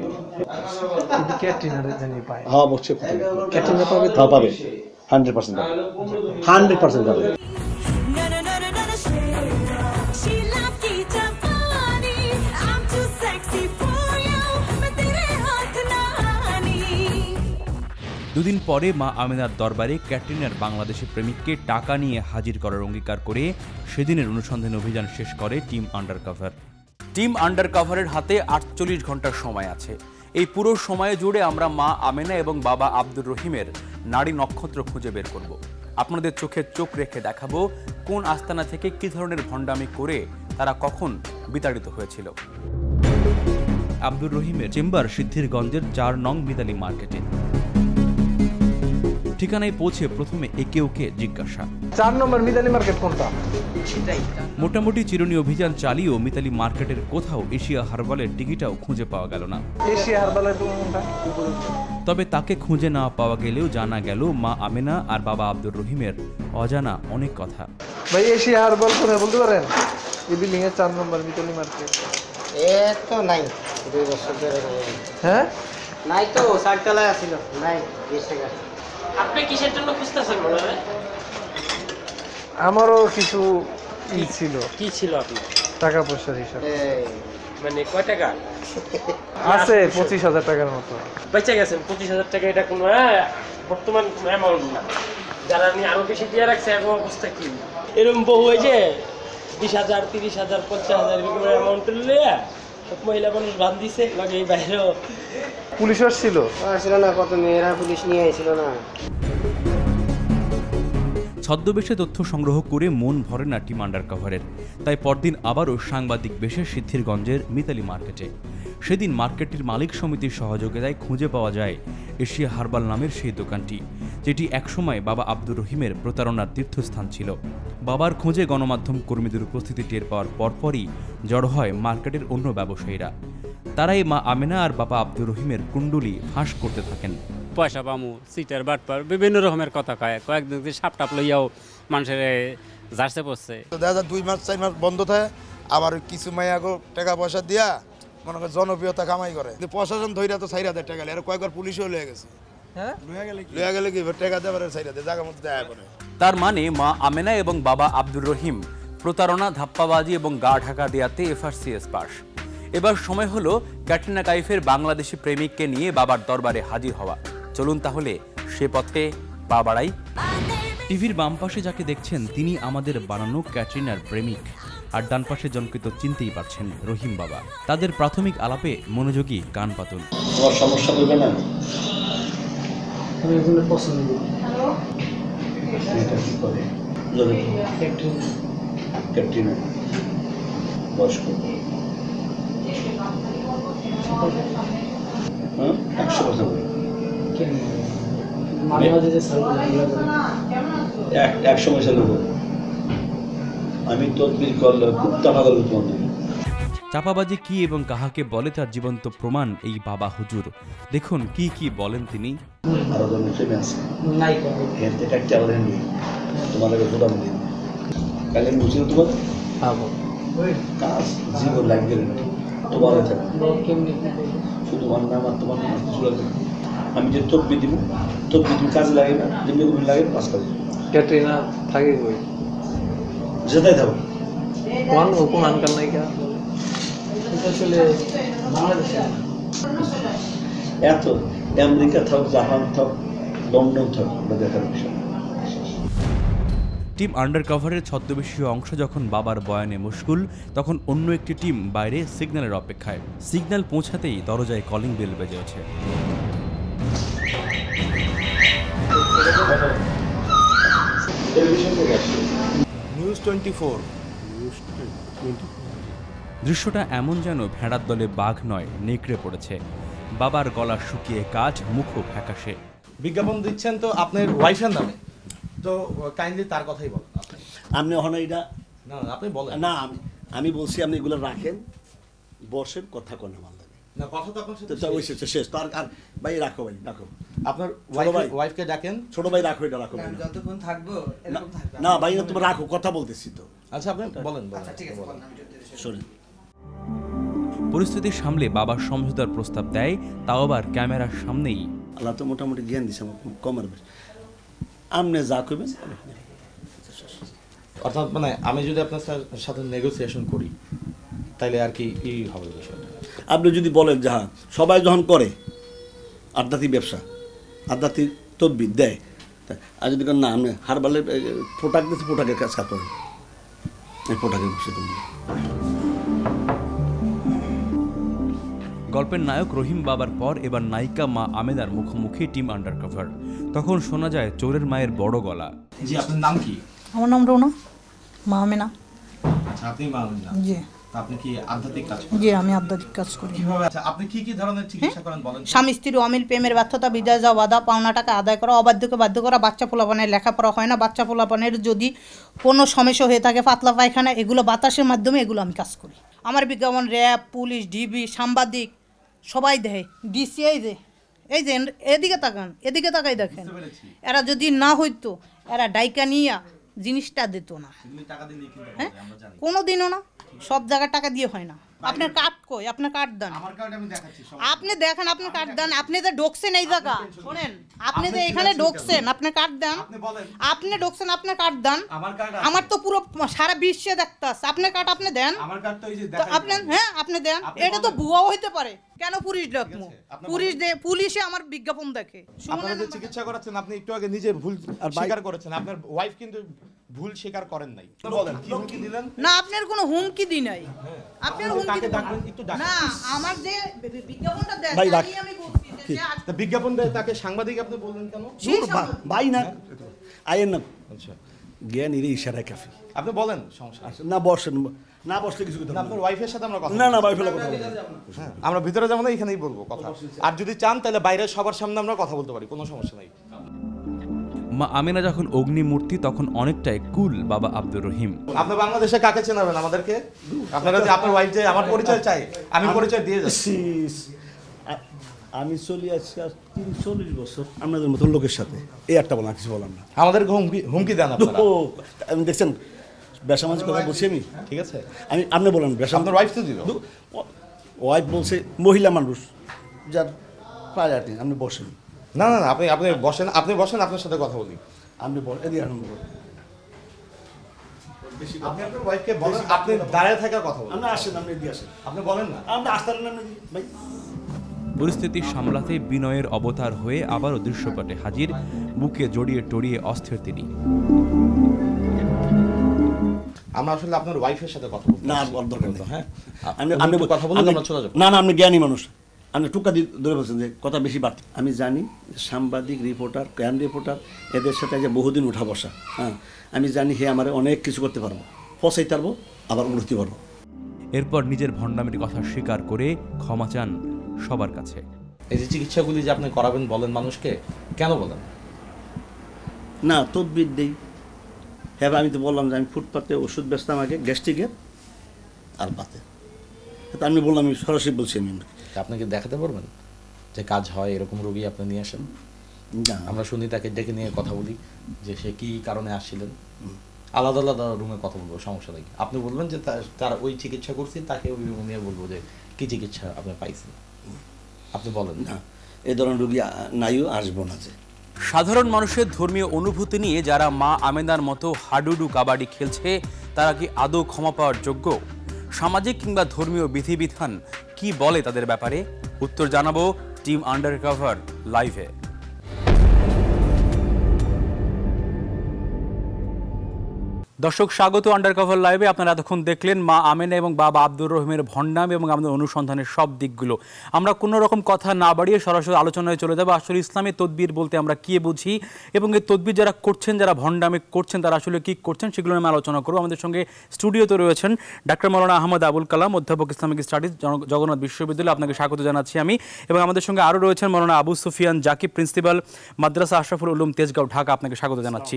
ক্যাটরিনারে জানি পায়। হ্যাঁ, বলছে ক্যাটরিনা পাবে, পাবে। 100% যাবে, 100% যাবে। দুদিন পরে মা আমেনার দরবারে ক্যাটরিনার বাংলাদেশি প্রেমিককে টাকা নিয়ে হাজির করার অঙ্গীকার করে সেদিনের অনুসন্ধান অভিযান শেষ করে টিম আন্ডারকভার। টিম আন্ডারকভারের হাতে 48 ঘন্টার সময় আছে। এই পুরো সময় জুড়ে আমরা মা আমেনা এবং বাবা আব্দুর রহিমের নারী নক্ষত্র খুঁজে বের করব। আপনাদের চোখে চোখ রেখে দেখাবো কোন আস্তানা থেকে কী ধরনের ভণ্ডামি করে তারা কখন বিতাড়িত হয়েছিল। আব্দুর রহিমের চেম্বার সিদ্ধিরগঞ্জের 4 নং মিতালি মার্কেটে। ঠিকানায় পৌঁছে প্রথমে একে ওকে জিজ্ঞাসা, 4 নম্বর মিতালি মার্কেট কোনটা? মোটামুটি চিরুনি অভিযান চালিয়েও মিতালি মার্কেটের কোথাও এশিয়া হারবালের টিকিটাও খুঁজে পাওয়া গেল না। এশিয়া হারবালের কোনটা? তবে তাকে খুঁজে না পাওয়া গেলেও জানা গেল মা আমেনা আর বাবা আব্দুর রহিমের অজানা অনেক কথা। ভাই এশিয়া হারবাল কোথায় বলতে পারেন? এই বিল্ডিং এর 4 নম্বর মিতালি মার্কেট। তো নাই, 2 বছর ধরে। হ্যাঁ নাই তো, সার্কেলে আছিল নাই, গেছে গা। আপনি কিসের জন্য খুঁজতেছেন মনে হয়? আমারও কিছু ছিল। কি ছিল আপনার? টাকা পয়সার হিসাব। মানে কয় টাকা আছে? 25,000 টাকার মতো। বেঁচে গেছেন 25,000 টাকা, এটা কোনো বর্তমান কোনো অ্যামাউন্ট না। যারা নিয়ে আরো বেশি দিয়ে রাখছে এখন অবস্থা কি? এরকম বহু হয় যে 20,000, 30,000, 50,000 এরকম অ্যামাউন্ট নিয়ে সব মহিলা মানুষ বাদ দিছে। লাগে এই বাইরেও পুলিশ আসছিল না, কত মেয়েরা পুলিশ নিয়ে আইছিল না। ছদ্মবেশে তথ্য সংগ্রহ করে মন ভরে না টিম আন্ডারকভারের, তাই পরদিন আবারও সাংবাদিক বেশে সিদ্ধিরগঞ্জের মিতালি মার্কেটে। সেদিন মার্কেটটির মালিক সমিতির সহযোগিতায় খুঁজে পাওয়া যায় এশিয়া হারবাল নামের সেই দোকানটি, যেটি একসময় বাবা আব্দুর রহিমের প্রতারণার তীর্থস্থান ছিল। বাবার খোঁজে গণমাধ্যম কর্মীদের উপস্থিতি টের পাওয়ার পরপরই জড়ো হয় মার্কেটের অন্য ব্যবসায়ীরা। তারাই মা আমেনা আর বাবা আব্দুর রহিমের কুণ্ডুলি ফাঁস করতে থাকেন। পয়সা পামু, সিটার বাটপার, বিভিন্ন রকমের কথা কয়। কয়েকদিন সাপটাপ লইয়াও মানুষের জার্সে পড়ছে। 2 মাস 4 মাস বন্ধ থাকে, আবার কিছু মাইয়াগো টাকা পয়সা দিয়া মনে করে জনপ্রিয়তা কামাই করে। প্রশাসন ধৈর্য তো 4,000 টাকা আর কয়েকবার পুলিশও লয়ে গেছে। হ্যাঁ লয়ে গেলে কি টাকা দেবার 4,000 জায়গা মতো দেয়া করে। তার মানে মা আমেনা এবং বাবা আব্দুর রহিম প্রতারণা, ধাপ্পাবাজি এবং গা ঢাকা দেয়াতে এফআরসিএস পাস। এবার সময় হলো ক্যাটরিনা কাইফের বাংলাদেশি প্রেমিককে নিয়ে বাবার দরবারে হাজির হওয়া। চলুন তাহলে সে পথে পা বাড়াই। টিভির বাম পাশে যাকে দেখছেন তিনি আমাদের বানানো ক্যাটরিনার প্রেমিক, আর ডান পাশে জনকে তো চিনতেই পারছেন, রহিম বাবা। তাদের প্রাথমিক আলাপে মনোযোগী কান পাতুন। তোমার সমস্যা করবে না? আমি এগুলো পছন্দ করি। এটা কি করে? ক্যাটরিনা বয়স কত? 100% এক সময় ছিল আমি তদবির করলে কুত্তা পাগল তোমাদের। চাপাবাজি কি এবং কাহাকে বলে তার জীবন্ত প্রমাণ এই বাবা হুজুর। দেখুন কি কি বলেন তিনি। আরো জন প্রেমে আছে নাই করে এর থেকে একটা বলেন নি তোমাদের গোদাম দিন কালে বুঝিও তোমার পাবো ওই কাজ জীবন লাগবে তোমার আছে কেমনে শুধু আমার নাম আর তোমার নাম শুনবে। আমি যে তদবির দিব তদবির তুমি কাজে লাগে না, যেমনি তুমি লাগে পাস করে। ক্যাটরিনা থাকে কই? যেটাই থাকো কোন কোন আনকাল নাই কা আসলে বাংলাদেশে এত আমেরিকা থাক, জাপান থাক, লন্ডন থাক, দেখার বিষয়। টিম আন্ডারকভারের ছদ্মবেশীয় অংশ যখন বাবার বয়ানে মুশকুল, তখন অন্য একটি টিম বাইরে সিগন্যালের অপেক্ষায়। সিগন্যাল পৌঁছাতেই দরজায় কলিং বেল বেজে ওঠে। নিউজ 24। দৃশ্যটা এমন যেন ভেড়ার দলে বাঘ নয়, নেকড়ে পড়েছে। বাবার গলা শুকিয়ে কাঠ, মুখও ফ্যাকাশে। বিজ্ঞাপন দিচ্ছেন তো আপনার ওয়াইফের নামে, তো কাইন্ডলি তার কথাই বলেন। আপনি ওখানে এটা না আপনি বলেন না, আমি বলছি আপনি এগুলো রাখেন, বসেন, কথা কোন আমার লাগে না, কথা তো আপনার সাথে শেষ। তার আর ভাই রাখো, ভাই রাখো, আপনার ওয়াইফকে ডাকেন। ছোট ভাই রাখো, এটা রাখো, যতক্ষণ থাকবো এরকম থাকবে না ভাই, না তুমি রাখো, কথা বলতেছি তো। আচ্ছা আপনি বলেন। আচ্ছা ঠিক আছে, শুনুন। পরিস্থিতি সামলে বাবার সমঝোতার প্রস্তাব দেয়, তাও আবার ক্যামেরার সামনেই। আল্লাহ তো মোটামুটি জ্ঞান দিছে, আমার কমের আপনি যা করবেন। অর্থাৎ মানে আমি যদি আপনার সাথে নেগোসিয়েশন করি তাইলে আর কি হবে বিষয়টা? আপনি যদি বলেন যে হ্যাঁ সবাই যখন করে আধ্যাত্মিক ব্যবসা, আধ্যাত্মিক তদবির দেয়, আর যদি না আপনি হারবালের প্রোডাক্ট দিচ্ছে, প্রোডাক্টের কাজ করেন, প্রোডাক্টের বিষয়। গল্পের নায়ক রহিম বাবার পর এবার নায়িকা মা আমেনার মুখোমুখি টিম আন্ডারকভার। তখন শোনা যায় চোরের মায়ের বড় গলা। জি, আপনার নাম কি? আমার নাম রৌনা, মা আমেনা। আচ্ছা, আপনি মা আমেনা। জি। আপনি কি আধ্যাত্মিক কাজ করেন? জি, আমি আধ্যাত্মিক কাজ করি। কিভাবে? আচ্ছা, আপনি কি কি ধরনের চিকিৎসা করেন বলেন? স্বামী স্ত্রীর অমিল, প্রেমের ব্যর্থতা, বিদায় যাওয়া, বাধা, পাওনা টাকা আদায় করা, অবাধ্যকে বাধ্য করা, বাচ্চা পোলাপানের লেখাপড়া হয় না, বাচ্চা পোলাপানের যদি কোনো সমস্যা হয়ে থাকে, পাতলা পায়খানা, এগুলো বাতাসের মাধ্যমে এগুলো আমি কাজ করি। আমার বিজ্ঞাপন র্যাব, পুলিশ, ডিবি, সাংবাদিক সবাই দেয়, ডিসি। এই যে এদিকে তাকান, এদিকে তাকাই দেখেন, এরা যদি না হইতো এরা ডাইকা নিয়া জিনিসটা দিত না। হ্যাঁ, কোনো দিনও না, সব জায়গায় টাকা দিয়ে হয় না। আপনার কার্ড কই? আপনার কার্ড দেন। আপনি দেখেন, আপনার কার্ড দেন। আপনি যে ঢুকছেন এই জায়গা, শোনেন, আপনি যে এখানে ঢুকছেন, আপনার কার্ড দেন। আপনি ঢুকছেন, আপনার কার্ড দেন। আমার তো পুরো সারা বিশ্বে দেখতে আছে। আপনার কার্ড আপনি দেন। আপনি, হ্যাঁ, আপনি দেন। এটা তো ভুয়াও হইতে পারে। কেন পুলিশ ডাকবো? পুলিশে আমার বিজ্ঞাপন দেখে। আপনারা যে চিকিৎসা করাচ্ছেন, আপনি একটু আগে নিজে ভুল স্বীকার করেছেন। আপনার ওয়াইফ কিন্তু ভুল স্বীকার করেন নাই। বলেন কি হুমকি দিলেন? না, আপনার কোনো হুমকি দি নাই। আপনার হুমকি না, আমার যে বিজ্ঞাপনটা দেন আমি বলছি যে বিজ্ঞাপন দেয় তাকে সাংবাদিক আপনি বললেন কেন? ভাই না আইয়েন না। আচ্ছা, জ্ঞান এর ইশারায় কাফি। আপনি বলেন সমস্যা না, বসেন, না বসলে কিছু কথা। আপনার ওয়াইফের সাথে আমরা কথা না ওয়াইফের কথা বলবো। হ্যাঁ, আমরা ভিতরে যাবো না, এখানেই বলবো কথা। আর যদি চান তাহলে বাইরে সবার সামনে আমরা কথা বলতে পারি, কোনো সমস্যা নাই। মা আমেনা যখন অগ্নিমূর্তি তখন অনেকটাই কুল বাবা আব্দুর রহিম। আপনি বাংলাদেশে কাকে চেনাবেন আমাদেরকে? আপনারা যে আপনার ওয়াইফ যে আমার পরিচয় চাই, আমি পরিচয় দিয়ে যাচ্ছি। আমি চলি আজকে 40 বছর আপনাদের মতো লোকের সাথে, এই একটা বলা কিছু বললাম না। আমাদের হুমকি দেন আপনারা। আমি দেখছেন বেসামাজিক কথা বলছি আমি, ঠিক আছে? আপনি বলেন আপনার ওয়াইফ তো দিল। ওয়াইফ বলছে মহিলা মানুষ যার প্রায়োরিটি। আপনি বসেন। না, আপনি বসেন, আপনি বসেন, আপনার সাথে কথা বলি। আপনি এদিকে আরম্ভ করেন। আপনি আপনার ওয়াইফকে বলেন, আপনি দাঁড়িয়ে থাকা কথা বলেন। আপনি আসেন, আপনি এদিকে আসেন। আপনি বলেন না, আপনি আসতেন না ভাই। পরিস্থিতি সামলাতে বিনয়ের অবতার হয়ে আবারও দৃশ্যপটে হাজির, বুকে জড়িয়ে টড়িয়ে অস্থির তিনি। আমরা আসলে আপনার ওয়াইফের সাথে কথা বলতে না, দরকার নেই। হ্যাঁ, আপনি কথা বলুন, আমরা চলে যাব। না, আপনি জ্ঞানী মানুষ, আপনি টুকা দিয়ে ধরে বলছেন যে কথা বেশি বাড়তি। আমি জানি সাংবাদিক, রিপোর্টার, ক্রাইম রিপোর্টার, এদের সাথে যে বহুদিন উঠা বসা। হ্যাঁ, আমি জানি হে আমার অনেক কিছু করতে পারবো, ফসাইতে পারবো, আবার উঠতে পারবো। এরপর নিজের ভণ্ডামির কথা স্বীকার করে ক্ষমা চান সবার কাছে। এই যে চিকিৎসাগুলি যে আপনি করাবেন বলেন মানুষকে, কেন বলেন না? তদবির দেই। হ্যাঁ, আমি তো বললাম যে আমি ফুটপাতে ওষুধ বেচতাম আগে, গ্যাস্ট্রিকের আর পাতে। আমি বললাম, আমি সরাসরি বলছি। আমি আপনাকে দেখাতে পারবেন যে কাজ হয় এরকম রোগী আপনি নিয়ে আসেন? না, আমরা শুনি, তাকে ডেকে নিয়ে কথা বলি যে সে কি কারণে আসছিলেন। আলাদা আলাদা রুমে কথা বলবো, সমস্যা নেই। আপনি বলবেন যে তার ওই চিকিৎসা করছি, তাকে ওই রুমে নিয়ে বলবো যে কি চিকিৎসা আপনি পাইছেন। আপনি বলেন না, এই ধরনের রোগী নাইও আসবো না। যে সাধারণ মানুষের ধর্মীয় অনুভূতি নিয়ে যারা মা আমেনার মতো হাডুডু কাবাডি খেলছে, তারা কি আদৌ ক্ষমা পাওয়ার যোগ্য? সামাজিক কিংবা ধর্মীয় বিধিবিধান কি বলে তাদের ব্যাপারে? উত্তর জানাবো টিম আন্ডারকভার লাইভে। দর্শক, স্বাগত আন্ডারকভার লাইভে। আপনারা এতক্ষণ দেখলেন মা আমেনা এবং বাবা আব্দুর রহিমের ভণ্ডামি এবং আমাদের অনুসন্ধানের সব দিকগুলো। আমরা কোনো রকম কথা না বাড়িয়ে সরাসরি আলোচনায় চলে যাবো। আসলে ইসলামী তদবির বলতে আমরা কি বুঝি এবং এই তদবির যারা করছেন, যারা ভণ্ডামি করছেন, তারা আসলে কী করছেন সেগুলো নিয়ে আলোচনা করবো। আমাদের সঙ্গে স্টুডিওতে রয়েছেন ডক্টর মৌলানা আহমদ আবুল কালাম, অধ্যাপক ইসলামিক স্টাডিজ, জগন্নাথ বিশ্ববিদ্যালয়। আপনাকে স্বাগত জানাচ্ছি আমি। এবং আমাদের সঙ্গে আরও রয়েছেন মৌলানা আবু সুফিয়ান জাকিব, প্রিন্সিপাল, মাদ্রাসা আশরাফুল উলুম, তেজগাঁও, ঢাকা। আপনাকে স্বাগত জানাচ্ছি।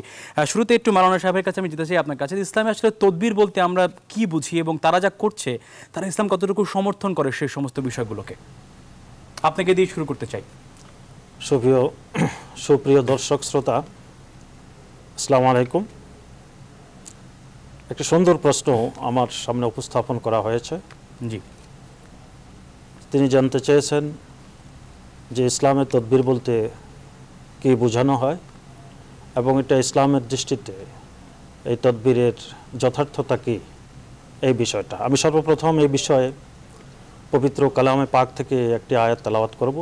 শুরুতে একটু মৌলানা সাহেবের কাছে আমি যেতে চাই আপনার কাছে। ইসলামে আসলে তদবির বলতে আমরা কি বুঝি এবং তারা যা করছে তারা ইসলাম কতটুকু সমর্থন করে সেই সমস্ত বিষয়গুলোকে? আপনাকে দিয়ে শুরু করতে চাই। সুপ্রিয় দর্শক শ্রোতা, আসসালামু আলাইকুম। একটা সুন্দর প্রশ্ন আমার সামনে উপস্থাপন করা হয়েছে। জি, তিনি জানতে চেয়েছেন যে ইসলামের তদবির বলতে কি বোঝানো হয় এবং এটা ইসলামের দৃষ্টিতে এই তদবিরের যথার্থতা কি, এই বিষয়টা আমি সর্বপ্রথম এই বিষয়ে পবিত্র কালামে পাক থেকে একটি আয়াত তেলাওয়াত করব,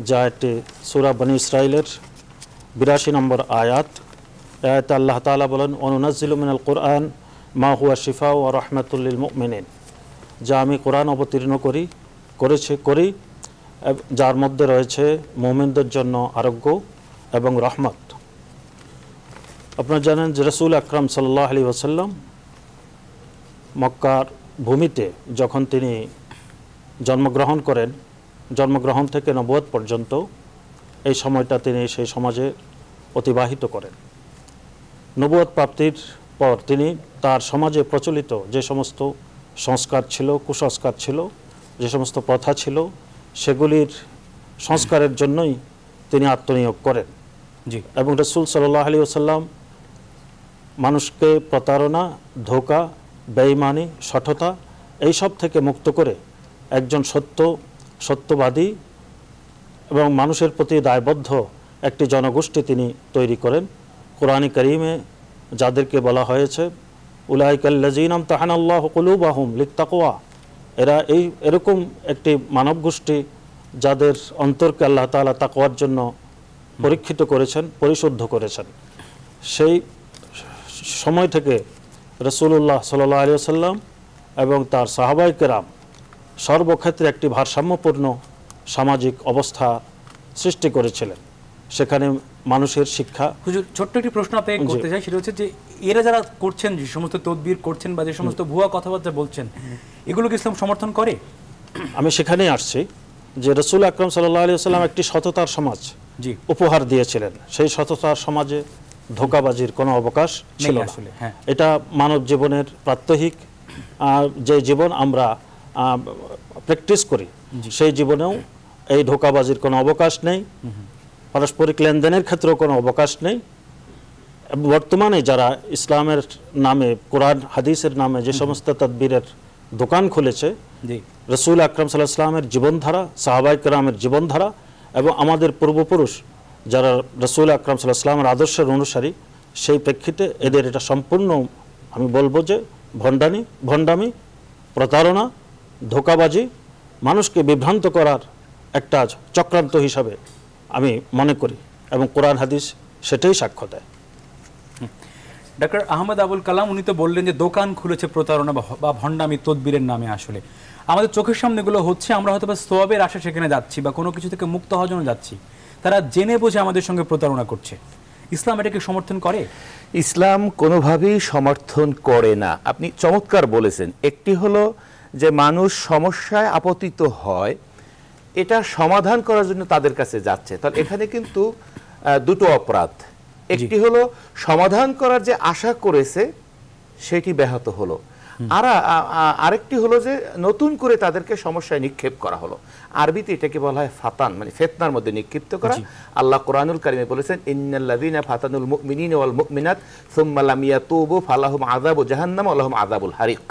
যা একটি সূরা বনী ইসরাইলের 82 নম্বর আয়াত। আয়াতে আল্লাহ তাআলা বলেন, অনুনাজ্জিলু মিনাল কুরআন মা হুয়া শিফা ওয়া রাহমাতুল লিল মুমিনিন, যা আমি কোরআন অবতীর্ণ করি যার মধ্যে রয়েছে মুমিনদের জন্য আরোগ্য এবং রহমত। আপনারা জানেন যে রাসূল আকরাম সাল্লাল্লাহু আলাইহি ওয়াসাল্লাম মক্কার ভূমিতে যখন তিনি জন্মগ্রহণ করেন, জন্মগ্রহণ থেকে নবুয়ত পর্যন্ত এই সময়টা তিনি সেই সমাজে অতিবাহিত করেন। নবুয়ত প্রাপ্তির পর তিনি তার সমাজে প্রচলিত যে সমস্ত সংস্কার ছিল, কুসংস্কার ছিল, যে সমস্ত প্রথা ছিল, সেগুলির সংস্কারের জন্যই তিনি আত্মনিয়োগ করেন। এবং রাসূল সাল্লাল্লাহু আলাইহি ওয়াসাল্লাম মানুষকে প্রতারণা, ধোঁকা, বেঈমানি, শঠতা এইসব থেকে মুক্ত করে একজন সত্যবাদী এবং মানুষের প্রতি দায়বদ্ধ একটি জনগোষ্ঠী তিনি তৈরি করেন। কোরআন কারীমে যাদেরকে বলা হয়েছে উলাইকাল্লাযীনা ইমতাহানাল্লাহু কুলুবাহুম লিত্তাকওয়া, এরকম একটি মানব গোষ্ঠী যাদের অন্তরকে আল্লাহ তাআলা তাকওয়ার জন্য পরীক্ষিত করেছেন, পরিশুদ্ধ করেছেন। সেই সময় থেকে রাসূলুল্লাহ সাল্লাল্লাহু আলাইহি ওয়াসাল্লাম এবং তার সাহাবায়ে কেরাম সর্বক্ষেত্রে একটি ভারসাম্যপূর্ণ সামাজিক অবস্থা সৃষ্টি করেছিলেন। সেখানে মানুষের শিক্ষা। হুজুর, ছোট্ট একটি প্রশ্ন আপনাকে করতে চাই, সেটা হচ্ছে যে এরা যারা করছেন, যে সমস্ত তদবির করছেন বা যে সমস্ত ভুয়া কথাবার্তা বলছেন, এগুলো কি ইসলাম সমর্থন করে? আমি সেখানেই আসছি যে রাসূল আকরাম সাল্লাল্লাহু আলাইহি ওয়াসাল্লাম একটি সততার সমাজ উপহার দিয়েছিলেন। সেই সততার সমাজে ধোঁকাবাজির কোনো অবকাশ ছিল না। এটা মানব জীবনের প্রাত্যহিক যে জীবন আমরা প্র্যাকটিস করি, সেই জীবনেও এই ধোঁকাবাজির কোনো অবকাশ নেই, পারস্পরিক লেনদেনের ক্ষেত্রেও কোনো অবকাশ নেই। বর্তমানে যারা ইসলামের নামে, কোরআন হাদিসের নামে যে সমস্ত তাদবীরের দোকান খুলেছে, রাসূল আকরাম সাল্লাল্লাহু আলাইহি ওয়াসাল্লামের জীবনধারা, সাহাবায়ে কেরামের জীবনধারা এবং আমাদের পূর্বপুরুষ যারা রাসূল আকরাম সাল্লাল্লাহু আলাইহি ওয়াসাল্লামের আদর্শের অনুসারী, সেই প্রেক্ষিতে এদের এটা সম্পূর্ণ আমি বলবো যে ভণ্ডামি, প্রতারণা, ধোঁকাবাজি, মানুষকে বিভ্রান্ত করার একটা চক্রান্ত হিসাবে আমি মনে করি এবং কোরআন হাদিস সেটাই সাক্ষ্য দেয়। ডক্টর আহমদ আবুল কালাম, উনি তো বললেন যে দোকান খুলেছে প্রতারণা বা ভণ্ডামি তদবিরের নামে। আসলে আমাদের চোখের সামনে এগুলো হচ্ছে, আমরা হয়তো বা সওয়াবের আশা সেখানে যাচ্ছি বা কোনো কিছু থেকে মুক্ত হওয়ার জন্য যাচ্ছি, তারা জেনে বুঝে আমাদের সঙ্গে প্রতারণা করছে। ইসলাম এটাকে সমর্থন করে? ইসলাম কোনোভাবেই সমর্থন করে না। আপনি চমৎকার বলেছেন। একটি হলো যে মানুষ সমস্যায় আপতিত হয়, এটা সমাধান করার জন্য তাদের কাছে যাচ্ছে, তাহলে এখানে কিন্তু দুটো অপরাধ। একটি হলো সমাধান করার যে আশা করেছে সেটি ব্যাহত হলো, আরেকটি হলো যে নতুন করে তাদেরকে সমস্যায় নিক্ষেপ করা হলো। আরবিতে এটাকে বলা হয় ফাতান, মানে ফিতনার মধ্যে নিক্ষিপ্ত করা। আল্লাহ কোরআনুল কারীমে বলেছেন, ইন্নাল্লাযীনা ফাতানুল মুমিনিনা ওয়াল মুমিনাত সুম্মা লাম ইয়াতুবু ফালাহুম আযাবু জাহান্নাম ওয়া লাহুম আযাবুল হারিক।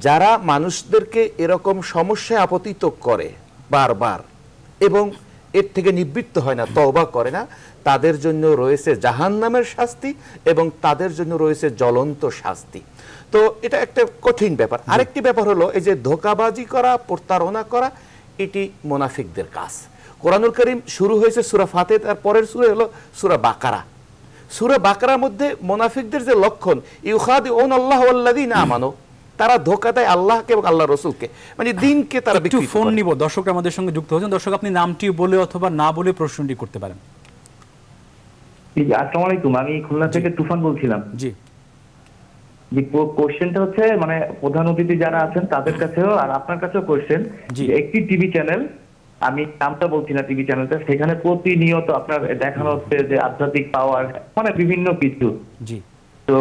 যারা মানুষদেরকে এরকম সমস্যায় আপতিত করে বারবার এবং এর থেকে নিবৃত্ত হয় না, তওবা করে না, তাদের জন্য রয়েছে জাহান্নামের শাস্তি এবং তাদের জন্য রয়েছে জ্বলন্ত শাস্তি। তো এটা একটা কঠিন ব্যাপার। আরেকটি ব্যাপার হলো এই যে ধোঁকাবাজি করা, প্রতারণা করা, এটি মুনাফিকদের কাজ। কোরআনুল কারীম শুরু হয়েছে সূরা ফাতিহা, তার পরের সূরা হলো সূরা বাকারা। সূরা বাকারার মধ্যে মুনাফিকদের যে লক্ষণ, ইউখাদিউন আল্লাহ ওয়াল্লাযীনা আমানু, তারা ধোঁকা দেয় আল্লাহকে এবং আল্লাহর রাসূলকে, মানে দিনকে তারা বিকৃত করে। ফোন নিব, দর্শকরা আমাদের সঙ্গে যুক্ত হচ্ছেন। দর্শক, আপনি নামটি বলে অথবা না বলে প্রশ্নটি করতে পারেন। আসসালামু আলাইকুম, আমি খুলনা থেকে তুফান বলছিলাম। জি জি, কোশ্চেনটা হচ্ছে মানে প্রধান অতিথি যারা আছেন তাদের কাছেও আর আপনার কাছেও কোশ্চেন। একটি টিভি চ্যানেল, আমি নামটা বলছি না টিভি চ্যানেলটা, সেখানে প্রতিনিয়ত আপনার দেখানো হচ্ছে যে আধ্যাত্মিক পাওয়ার, মানে বিভিন্ন কিছু। জি, তো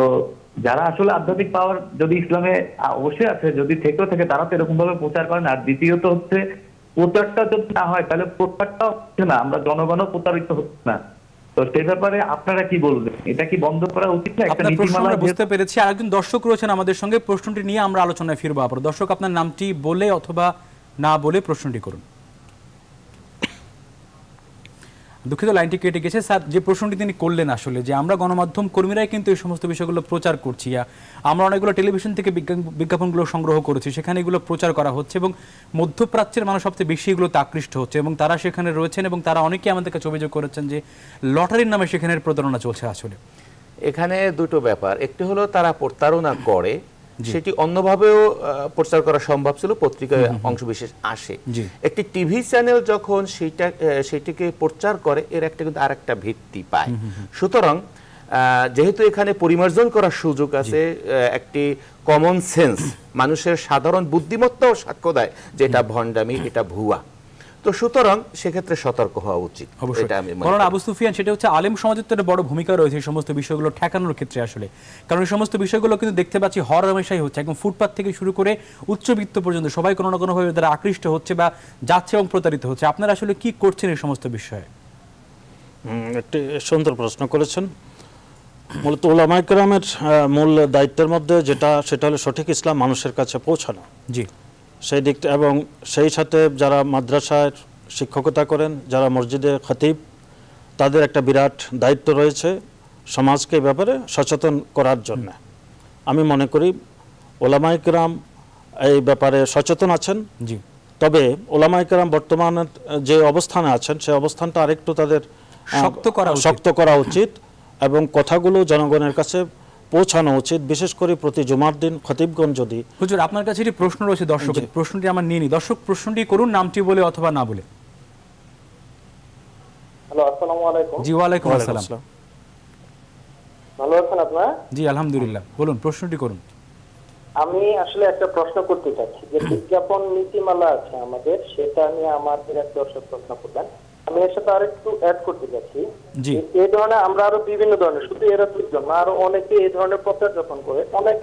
যারা আসলে আধ্যাত্মিক পাওয়ার যদি ইসলামে অবশ্যই আছে, যদি থেকেও থাকে, তারা তো এরকম ভাবে প্রচার করেন। আর দ্বিতীয়ত হচ্ছে প্রচারটা যদি না হয় তাহলে প্রচারটা হচ্ছে না, আমরা জনগণও প্রতারিত হচ্ছে না। তো সেই ব্যাপারে আপনারা কি বলবেন, এটা কি বন্ধ করা উচিত না? একটা নীতিমালা বুঝতে পেরেছি। আর একজন দর্শক রয়েছেন আমাদের সঙ্গে, প্রশ্নটি নিয়ে আমরা আলোচনায় ফিরবো আবার। দর্শক, আপনার নামটি বলে অথবা না বলে প্রশ্নটি করুন। দুঃখিত, লাইনটি কেটে গেছে। স্যার, যে প্রশ্নটি তিনি করলেন আসলে যে আমরা গণমাধ্যম কর্মীরাই কিন্তু এই সমস্ত বিষয়গুলো প্রচার করছি, আমরা অনেকগুলো টেলিভিশন থেকে বিজ্ঞাপনগুলো সংগ্রহ করেছি, সেখানে এগুলো প্রচার করা হচ্ছে এবং মধ্যপ্রাচ্যের মানুষ সবচেয়ে বেশি এগুলোতে আকৃষ্ট হচ্ছে এবং তারা সেখানে রয়েছেন এবং তারা অনেকেই আমাদের কাছে অভিযোগ করেছেন যে লটারির নামে সেখানে প্রতারণা চলছে। আসলে এখানে দুটো ব্যাপার, একটি হলো তারা প্রতারণা করে, সেটি অন্যভাবেও প্রচার করা সম্ভব ছিল, পত্রিকায় অংশবিশেষ আসে। একটি টিভি চ্যানেল যখন সেইটিকে প্রচার করে এর একটা কিন্তু আর একটা ভিত্তি পায়। সুতরাং যেহেতু এখানে পরিমার্জন করার সুযোগ আছে, একটি কমন সেন্স, মানুষের সাধারণ বুদ্ধিমত্তাও সাক্ষ্য দেয় যে এটা ভণ্ডামি, এটা ভুয়া। তো সুতরাং সেক্ষেত্রে সতর্ক হওয়া উচিত। কারণ আবু সুফিয়ান, সেটা হচ্ছে আলেম সমাজের তো বড় ভূমিকা রয়েছে এই সমস্ত বিষয়গুলো ঠেকানোর ক্ষেত্রে আসলে। কারণ এই সমস্ত বিষয়গুলো কিন্তু দেখতে পাচ্ছি হর হামেশাই হচ্ছে, একদম ফুটপাত থেকে শুরু করে উচ্চবিত্ত পর্যন্ত সবাই কোনো না কোনোভাবে তারা আকৃষ্ট হচ্ছে বা যাচ্ছে এবং প্রতারিত হচ্ছে। আপনারা আসলে কি করছেন এই সমস্ত বিষয়ে? একটি সুন্দর প্রশ্ন করেছেন। মূলত উলামায়ে কেরামের মূল দায়িত্বের মধ্যে সেটা হলো সঠিক ইসলাম মানুষের কাছে পৌঁছানো। জি, সেই দিকটা, এবং সেই সাথে যারা মাদ্রাসায় শিক্ষকতা করেন, যারা মসজিদে খতিব, তাদের একটা বিরাট দায়িত্ব রয়েছে সমাজকে এই ব্যাপারে সচেতন করার জন্য। আমি মনে করি উলামায়ে কেরাম এই ব্যাপারে সচেতন আছেন। জি, তবে উলামায়ে কেরাম বর্তমানে যে অবস্থানে আছেন সেই অবস্থানটা আরেকটু তাদের শক্ত করা উচিত এবং কথাগুলো জনগণের কাছে পৌঁছানো উচিত, বিশেষ করে প্রতি জুমার দিন খতিবগণ যদি। হুজুর, আপনার কাছে একটি প্রশ্ন রয়েছে দর্শকের, প্রশ্নটি আমার নিয়ে নি। দর্শক প্রশ্নটি করুন, নামটি বলে অথবা না বলে। হ্যালো, আসসালামু আলাইকুম। জি, ওয়ালাইকুম আসসালাম। ভালো আছেন আপনারা? জি, আলহামদুলিল্লাহ। বলুন, প্রশ্নটি করুন। আমি আসলে একটা প্রশ্ন করতে চাচ্ছি যে বিজ্ঞাপন নীতিমালা আছে আমাদের, সেটা নিয়ে আমাদের এক দর্শক প্রশ্ন করলেন। আমি এর সাথে আরেকটু অ্যাড করতে চাচ্ছি। এই ধরনের আমরা আরো বিভিন্ন ধরনের, শুধু এরা দুইজন না, আরো অনেকে এই ধরনের প্রচার যখন করে, অনেক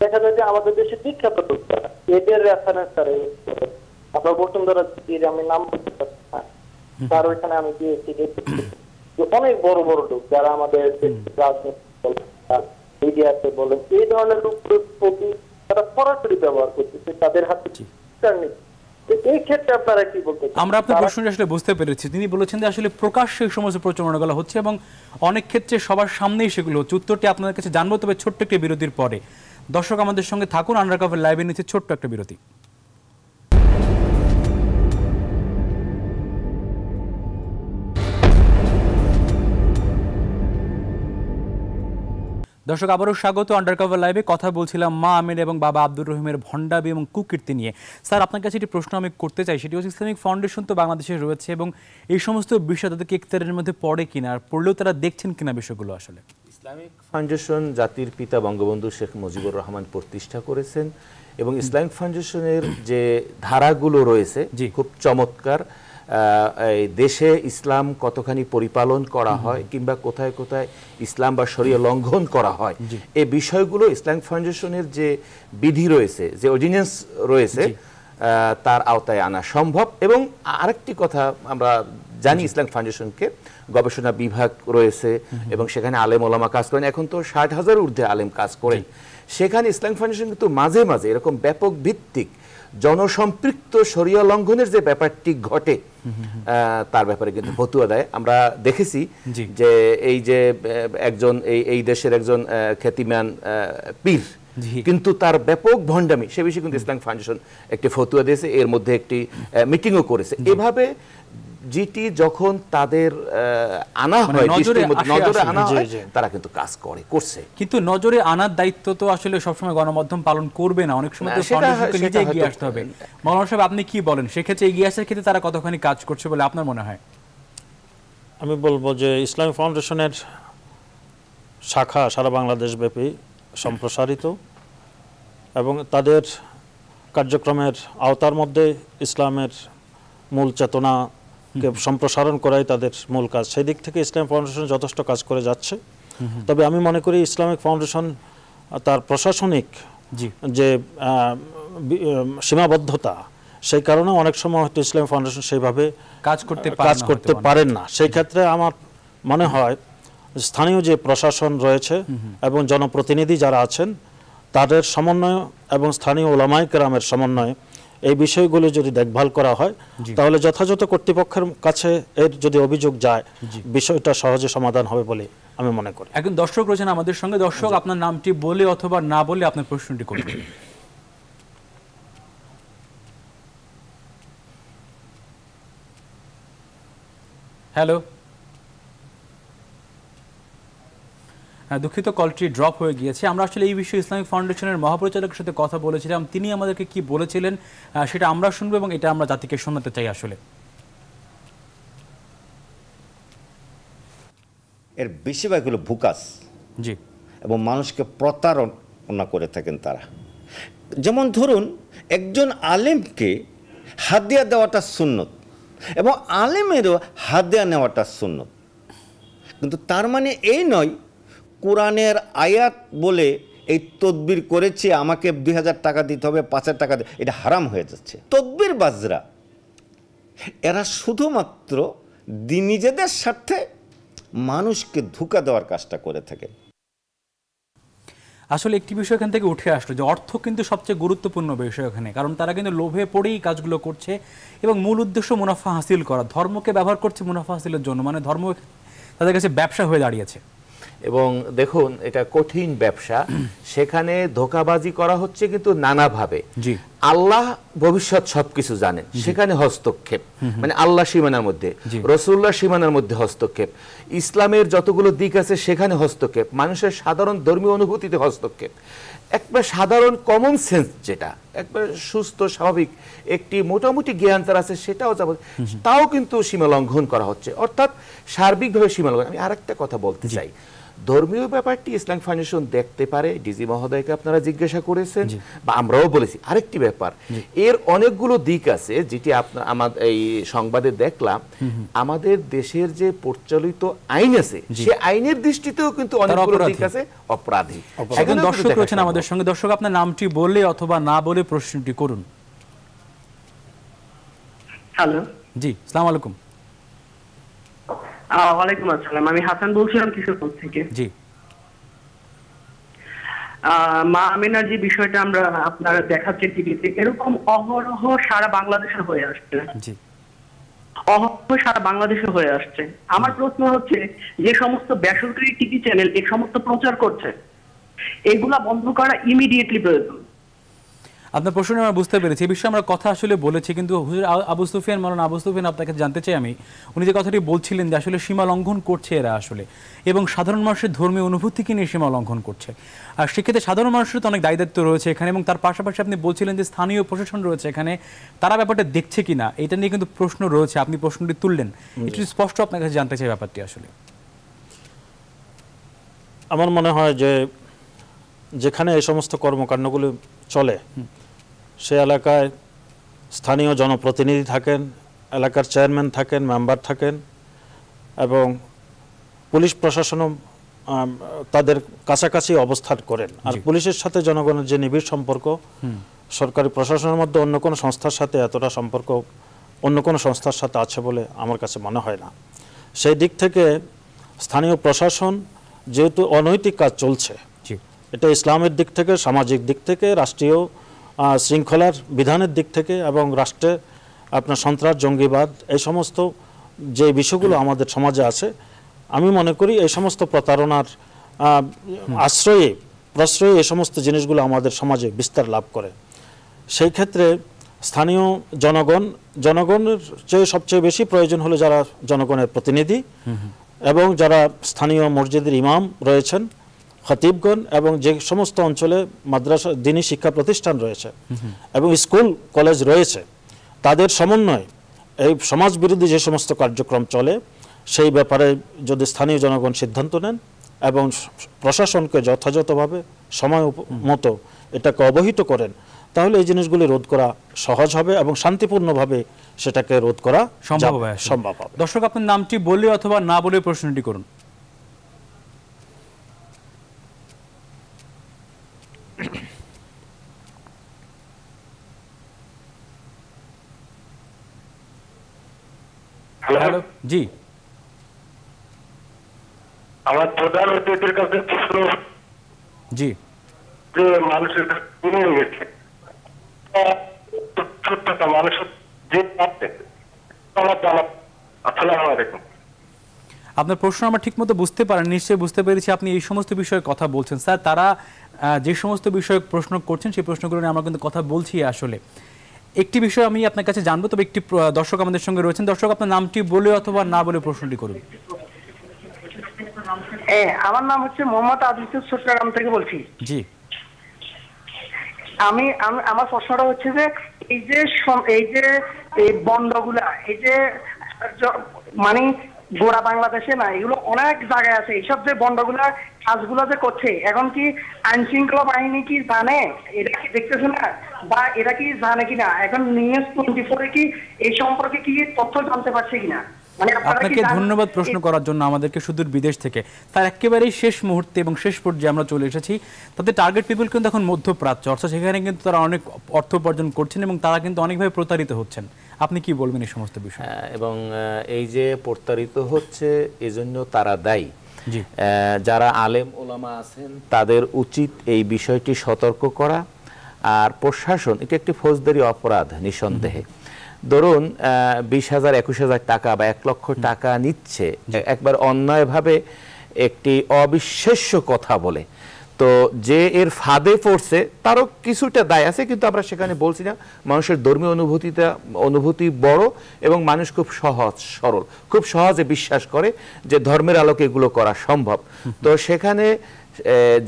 দেখা যায় যে আমাদের দেশে বিখ্যাত লোকরা এদের রেফারেন্স করে। আপনার বসুন্ধরা দিদির আমি নাম বলতে চাচ্ছি না, তার ওইখানে আমি দিয়েছি অনেক বড় বড় লোক যারা আমাদের রাজনীতি মিডিয়াতে বলেন, এই ধরনের লোকদের প্রতি তারা সরাসরি ব্যবহার করতেছে, তাদের হাতে এই ক্ষেত্রে আপনারা কি বলতে চান? আমরা আপনার প্রশ্নটা আসলে বুঝতে পেরেছি। তিনি বলেছেন যে আসলে প্রকাশ্যে এই সমস্ত প্রচারণাগুলো হচ্ছে এবং অনেক ক্ষেত্রে সবার সামনেই সেগুলো হচ্ছে। উত্তরটি আপনাদের কাছে জানবো, তবে ছোট্ট একটি বিরতির পরে। দর্শক আমাদের সঙ্গে থাকুন, আন্ডারকভার লাইভে নিচ্ছে ছোট্ট একটা বিরতি। দর্শক আবারও স্বাগত আন্ডারকভার লাইভে। কথা বলছিলাম মা আমির এবং বাবা আব্দুর রহিমের ভণ্ডামি এবং কুকীর্তি নিয়ে। স্যার, আপনার কাছে একটি প্রশ্ন আমি করতে চাই, সেটি হচ্ছে ইসলামিক ফাউন্ডেশন তো বাংলাদেশে রয়েছে এবং এই সমস্ত বিষয় তাদেরকে ইফতারের মধ্যে পড়ে কিনা, আর পড়লেও তারা দেখছেন কিনা বিষয়গুলো আসলে? ইসলামিক ফাউন্ডেশন জাতির পিতা বঙ্গবন্ধু শেখ মুজিবুর রহমান প্রতিষ্ঠা করেছেন এবং ইসলামিক ফাউন্ডেশনের যে ধারাগুলো রয়েছে খুব চমৎকার। এই দেশে ইসলাম কতখানি পরিপালন করা হয় কিংবা কোথায় কোথায় ইসলাম বা শরিয়া লঙ্ঘন করা হয়, এই বিষয়গুলো ইসলামিক ফাউন্ডেশনের যে বিধি রয়েছে, যে অর্ডিন্যান্স রয়েছে, তার আওতায় আনা সম্ভব। এবং আরেকটি কথা আমরা জানি, ইসলামিক ফাউন্ডেশনকে গবেষণা বিভাগ রয়েছে এবং সেখানে আলেম ওলামা কাজ করেন। এখন তো 60,000 ঊর্ধ্বে আলেম কাজ করেন। সেখানে ইসলামিক ফাউন্ডেশন কিন্তু মাঝে মাঝে এরকম ব্যাপক ভিত্তিক জনসম্পৃক্ত শরিয়া লঙ্ঘনের যে ব্যাপারটি ঘটে তার ব্যাপারে কিন্তু ফতুয়া দেয়। আমরা দেখেছি যে এই যে একজন এই দেশের একজন খ্যাতিমান পীর, কিন্তু তার ব্যাপক ভণ্ডামি, সে বিষয়ে কিন্তু ইসলামিক ফাউন্ডেশন একটি ফতুয়া দিয়েছে, এর মধ্যে একটি মিটিংও করেছে। এভাবে যেটি যখন তাদের আনা হয়, নজরে আনা হয়, তারা কিন্তু কাজ করছে। কিন্তু নজরে আনার দায়িত্ব তো আসলে সবসময় গণমাধ্যম পালন করবে না, অনেক সময় তো ফাউন্ডেশনকে নিজে এগিয়ে আসতে হবে। মাওলানা সাহেব, আপনি কি বলেন, সেক্ষেত্রে এগিয়ে আসার ক্ষেত্রে তারা কতখানি কাজ করছে বলে আপনার মনে হয়? আমি বলবো যে ইসলামিক ফাউন্ডেশনের শাখা সারা বাংলাদেশ ব্যাপী সম্প্রসারিত এবং তাদের কার্যক্রমের আওতার মধ্যে ইসলামের মূল চেতনাকে সম্প্রসারণ করাই তাদের মূল কাজ। সেই দিক থেকে ইসলামিক ফাউন্ডেশন যথেষ্ট কাজ করে যাচ্ছে। তবে আমি মনে করি ইসলামিক ফাউন্ডেশন তার প্রশাসনিক যে সীমাবদ্ধতা, সেই কারণে অনেক সময় হয়তো ইসলামিক ফাউন্ডেশন সেইভাবে কাজ করতে পারেন না। সেই ক্ষেত্রে আমার মনে হয় স্থানীয় যে প্রশাসন রয়েছে এবং জনপ্রতিনিধি যারা আছেন তাদের সমন্বয় এবং স্থানীয় উলামায়ে কেরামের সমন্বয়ে এই বিষয়গুলো যদি দেখভাল করা হয় তাহলে যথাযথ কর্তৃপক্ষের কাছে এর যদি অভিযোগ যায় বিষয়টা সহজে সমাধান হবে বলে আমি মনে করি। একজন দর্শক রয়েছেন আমাদের সঙ্গে। দর্শক, আপনার নামটি বলে অথবা না বলে আপনার প্রশ্নটি করবেন। হ্যালো, দুঃখিত, কলটি ড্রপ হয়ে গিয়েছে। আমরা আসলে এই বিষয়ে ইসলামিক ফাউন্ডেশনের মহাপরিচালকের সাথে কথা বলেছিলাম, তিনি আমাদেরকে কি বলেছিলেন সেটা আমরা শুনবো এবং এটা আমরা জাতিকে শোনাতে চাই। আসলে এর বেশিরভাগ হলো ভুকাস, জি, এবং মানুষকে প্রতারণা করে থাকেন তারা। যেমন ধরুন, একজন আলেমকে হাদিয়া দেওয়াটা সুন্নত এবং আলেমেরও হাদিয়া নেওয়াটা সুন্নত, কিন্তু তার মানে এই নয় কোরআনের আয়াত বলে এই তদবির করেছে আমাকে 2000 টাকা দিতে হবে, 5000 টাকা দিতে, এটা হারাম হয়ে যাচ্ছে। তদবির বাজরা এরা শুধুমাত্র নিজেদের স্বার্থে মানুষকে ধোঁকা দেওয়ার কাজটা করে থাকে। আসলে একটি বিষয় এখান থেকে উঠে আসলো যে অর্থ কিন্তু সবচেয়ে গুরুত্বপূর্ণ বিষয় এখানে, কারণ তারা কিন্তু লোভে পড়েই কাজগুলো করছে এবং মূল উদ্দেশ্য মুনাফা হাসিল করা। ধর্মকে ব্যবহার করছে মুনাফা হাসিলের জন্য, মানে ধর্ম তাদের কাছে ব্যবসা হয়ে দাঁড়িয়েছে। এবং দেখুন, এটা কঠিন ব্যবসা, সেখানে ধোঁকাবাজি করা হচ্ছে কিন্তু নানাভাবে। আল্লাহ ভবিষ্যৎ সবকিছু জানেন, সেখানে হস্তক্ষেপ, মানে আল্লাহ সীমানার মধ্যে, রসুল্লাহ সীমানার মধ্যে হস্তক্ষেপ, ইসলামের যতগুলো দিক আছে সেখানে হস্তক্ষেপ, মানুষের সাধারণ ধর্মীয় অনুভূতিতে হস্তক্ষেপ, একবার সাধারণ কমন সেন্স যেটা একবার সুস্থ স্বাভাবিক একটি মোটামুটি জ্ঞান তার আছে সেটাও যাব, তাও কিন্তু সীমা লঙ্ঘন করা হচ্ছে, অর্থাৎ সার্বিকভাবে সীমা লঙ্ঘন। আমি আরেকটা কথা বলতে চাই, ধর্মীয় ব্যাপারটি ইসলাম ফাউন্ডেশন দেখতে পারে, ডিজি মহোদয়কে আপনারা জিজ্ঞাসা করেছেন বা আমরাও বলেছি। আরেকটি ব্যাপার, এর অনেকগুলো দিক আছে যেটি আমাদের এই সংবাদে দেখলাম, আমাদের দেশের যে প্রচলিত আইন আছে সে আইনের দৃষ্টিতেও কিন্তু অনেকগুলো দিক আছে অপরাধী। একজন দর্শক রয়েছেন আমাদের সঙ্গে। দর্শক, আপনার নামটি বললে অথবা না বলে প্রশ্নটি করুন। হ্যালো, জি, আসসালামু আলাইকুম। ওয়ালাইকুম আসসালাম, আমি হাসান বলছিলাম কিশোরগঞ্জ থেকে। জি, মা আমিনার যে বিষয়টা আমরা আপনারা দেখাচ্ছেন টিভিতে, এরকম অহরহ সারা বাংলাদেশে হয়ে আসছে। জি, অহরহ সারা বাংলাদেশে হয়ে আসছে। আমার প্রশ্ন হচ্ছে, যে সমস্ত বেসরকারি টিভি চ্যানেল এই সমস্ত প্রচার করছে, এগুলা বন্ধ করা ইমিডিয়েটলি প্রয়োজন। আপনার প্রশ্ন আমরা বুঝতে পেরেছি। এই বিষয়ে আমরা কথা আসলে বলেছি, কিন্তু হুজুর আবু সুফিয়ান, মাওলানা আবু সুফিয়ান, আপনাকে জানতে চাই আমি, উনি যে কথাটি বলছিলেন যে আসলে সীমা লঙ্ঘন করছে এরা আসলে, এবং সাধারণ মানুষের ধর্মীয় অনুভূতিকে নিয়ে সীমা লঙ্ঘন করছে। আর সেক্ষেত্রে সাধারণ মানুষের তো অনেক দায় দায়িত্ব রয়েছে এখানে, এবং তার পাশাপাশি আপনি বলছিলেন যে স্থানীয় প্রশাসন রয়েছে এখানে, তারা ব্যাপারটা দেখছে কিনা এটা নিয়ে কিন্তু প্রশ্ন রয়েছে। আপনি প্রশ্নটি তুললেন, একটু স্পষ্ট আপনার কাছে জানতে চাই ব্যাপারটি আসলে। আমার মনে হয় যে যেখানে এই সমস্ত কর্মকাণ্ডগুলো চলে সে এলাকায় স্থানীয় জনপ্রতিনিধি থাকেন, এলাকার চেয়ারম্যান থাকেন, মেম্বার থাকেন, এবং পুলিশ প্রশাসনও তাদের কাছাকাছি অবস্থান করেন। আর পুলিশের সাথে জনগণের যে নিবিড় সম্পর্ক, সরকারি প্রশাসনের মধ্যে অন্য কোনো সংস্থার সাথে এতটা সম্পর্ক অন্য কোনো সংস্থার সাথে আছে বলে আমার কাছে মনে হয় না। সেই দিক থেকে স্থানীয় প্রশাসন যেহেতু অনৈতিক কাজ চলছে, এটা ইসলামের দিক থেকে, সামাজিক দিক থেকে, রাষ্ট্রীয় শৃঙ্খলার বিধানের দিক থেকে, এবং রাষ্ট্রে আপনার সন্ত্রাস, জঙ্গিবাদ, এই সমস্ত যে বিষয়গুলো আমাদের সমাজে আছে, আমি মনে করি এই সমস্ত প্রতারণার প্রশ্রয়ে এই সমস্ত জিনিসগুলো আমাদের সমাজে বিস্তার লাভ করে। সেই ক্ষেত্রে স্থানীয় জনগণের চেয়ে সবচেয়ে বেশি প্রয়োজন হলো যারা জনগণের প্রতিনিধি এবং যারা স্থানীয় মসজিদের ইমাম রয়েছেন, খতিবগণ, এবং যে সমস্ত অঞ্চলে মাদ্রাসা, দ্বীনি শিক্ষা প্রতিষ্ঠান রয়েছে এবং স্কুল কলেজ রয়েছে, তাদের সমন্বয়ে এই সমাজ বিরোধী যে সমস্ত কার্যক্রম চলে সেই ব্যাপারে যদি স্থানীয় জনগণ সিদ্ধান্ত নেন এবং প্রশাসনকে যথাযথভাবে সময় মতো এটাকে অবহিত করেন, তাহলে এই জিনিসগুলি রোধ করা সহজ হবে এবং শান্তিপূর্ণভাবে সেটাকে রোধ করা সম্ভব হবে। দর্শক, আপনার নামটি বলে অথবা না বলে প্রশ্নটি করুন। হ্যালো, জি, আমার প্রধান অতিথির কাছে প্রশ্ন, জি, যে মানুষের কমে গেছে প্রত্যেকটা মানুষের যে পাচ্ছে। আসসালামু আলাইকুম। আপনার প্রশ্ন আমরা ঠিকমতো বুঝতে পারেন, নিশ্চয়ই বুঝতে পেরেছি আপনি এই সমস্ত বিষয়ে কথা বলছেন। স্যার, তারা যে সমস্ত বিষয়ে প্রশ্ন করছেন সেই প্রশ্নগুলো নিয়ে আমরা কিন্তু কথা বলছি। আসলে একটি বিষয় আমি আপনার কাছে জানবো, তবে একটি দর্শক আমাদের সঙ্গে রয়েছেন। দর্শক, আপনার নামটি বলে অথবা না বলে প্রশ্নটি করুন। আমার নাম হচ্ছে মোহাম্মদ আদিত্য, চট্টগ্রাম থেকে বলছি। জি, আমি আমার প্রশ্নটা হচ্ছে যে এই যে বন্ডগুলা, এই যে মানে গোড়া বাংলাদেশে না, এগুলো অনেক জায়গায় আছে। এইসব যে বন্ডগুলা কাজগুলো যে করছে, এখন কি আইন শৃঙ্খলা বাহিনী কি জানে? এটা কি দেখতেছে না, বা এটা কি জানে কিনা? এখন নিউজ 24 কি এই সম্পর্কে কি তথ্য জানতে পারছে কিনা? আপনাকে ধন্যবাদ প্রশ্ন করার জন্য আমাদেরকে সুদূর বিদেশ থেকে। তার একেবারেই শেষ মুহূর্তে এবং শেষ পর্যায়ে আমরা চলে এসেছি। তাদের টার্গেট পিপল কিন্তু এখন মধ্যপ্রাচ্য, অর্থাৎ সেখানে কিন্তু তারা অনেক অর্থ উপার্জন করছেন এবং তারা কিন্তু অনেকভাবে প্রতারিত হচ্ছেন। আপনি কি বলবেন এই সমস্ত বিষয়ে? এবং এই যে প্রতারিত হচ্ছে এজন্য তারা দায়ী। যারা আলেম ওলামা আছেন তাদের উচিত এই বিষয়টি সতর্ক করা। আর প্রশাসন, এটা একটি ফৌজদারি অপরাধ নিঃসন্দেহে। ধরুন 20,000 21,000 টাকা বা 1 লক্ষ টাকা নিচ্ছে একবার অন্যায়ভাবে একটি অবিশ্বাস্য কথা বলে, তো যে এর ফাঁদে পড়ছে তারও কিছুটা দায় আছে। কিন্তু আমরা সেখানে বলছি না, মানুষের ধর্মীয় অনুভূতি বড় এবং মানুষ খুব সহজ সরল, খুব সহজে বিশ্বাস করে যে ধর্মের আলোকে এগুলো করা সম্ভব। তো সেখানে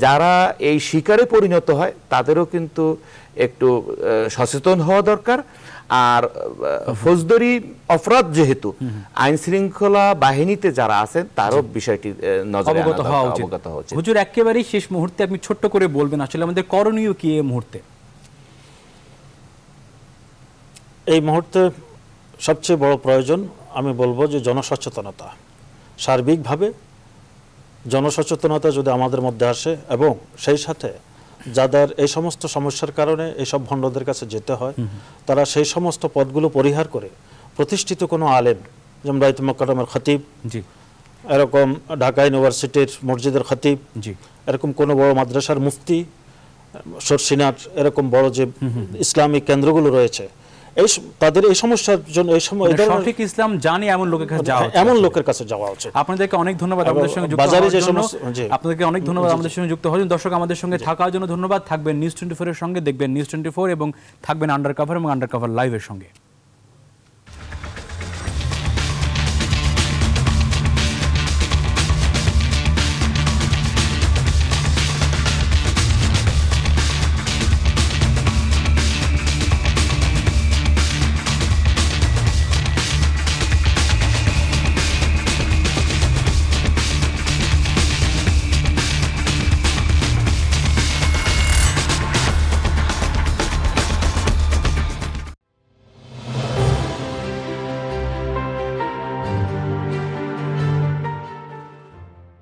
যারা এই শিকারে পরিণত হয় তাদেরও কিন্তু একটু সচেতন হওয়া দরকার। আর ফৌজদারি অপরাধ যেহেতু, আইন শৃঙ্খলা বাহিনীতে যারা আছেন তারও বিষয়টি নজরে অবগত হওয়া উচিত। হুজুর, একেবারেই শেষ মুহূর্তে আপনি ছোট্ট করে বলবেন আসলে আমাদের করণীয় কি এই মুহূর্তে? এই মুহূর্তে সবচেয়ে বড় প্রয়োজন আমি বলবো যে জনসচেতনতা। সার্বিকভাবে জনসচেতনতা যদি আমাদের মধ্যে আসে এবং সেই সাথে যাদের এই সমস্ত সমস্যার কারণে এইসব ভণ্ডদের কাছে যেতে হয়, তারা সেই সমস্ত পদগুলো পরিহার করে প্রতিষ্ঠিত কোনো আলেম, যেমন বাইতুল মোকাররমের খতিব, এরকম ঢাকা ইউনিভার্সিটির মসজিদের খতিব, এরকম কোনো বড় মাদ্রাসার মুফতি, সরসিনার এরকম বড় যে ইসলামিক কেন্দ্রগুলো রয়েছে, তাদের এই সমস্যার জন্য এই সময় সঠিক ইসলাম জানি এমন লোকের কাছে যাওয়া, এমন লোকের কাছে যাওয়া উচিত। আপনাদেরকে অনেক ধন্যবাদ আমাদের সঙ্গে যুক্ত হওয়ার জন্য। আপনাদেরকে অনেক ধন্যবাদ আমাদের সঙ্গে যুক্ত হওয়ার জন্য। দর্শক, আমাদের সঙ্গে থাকার জন্য ধন্যবাদ। থাকবেন নিউজ 24 এর সঙ্গে, দেখবেন নিউজ 24 এবং থাকবেন আন্ডারকভার এবং আন্ডারকভার লাইভের সঙ্গে।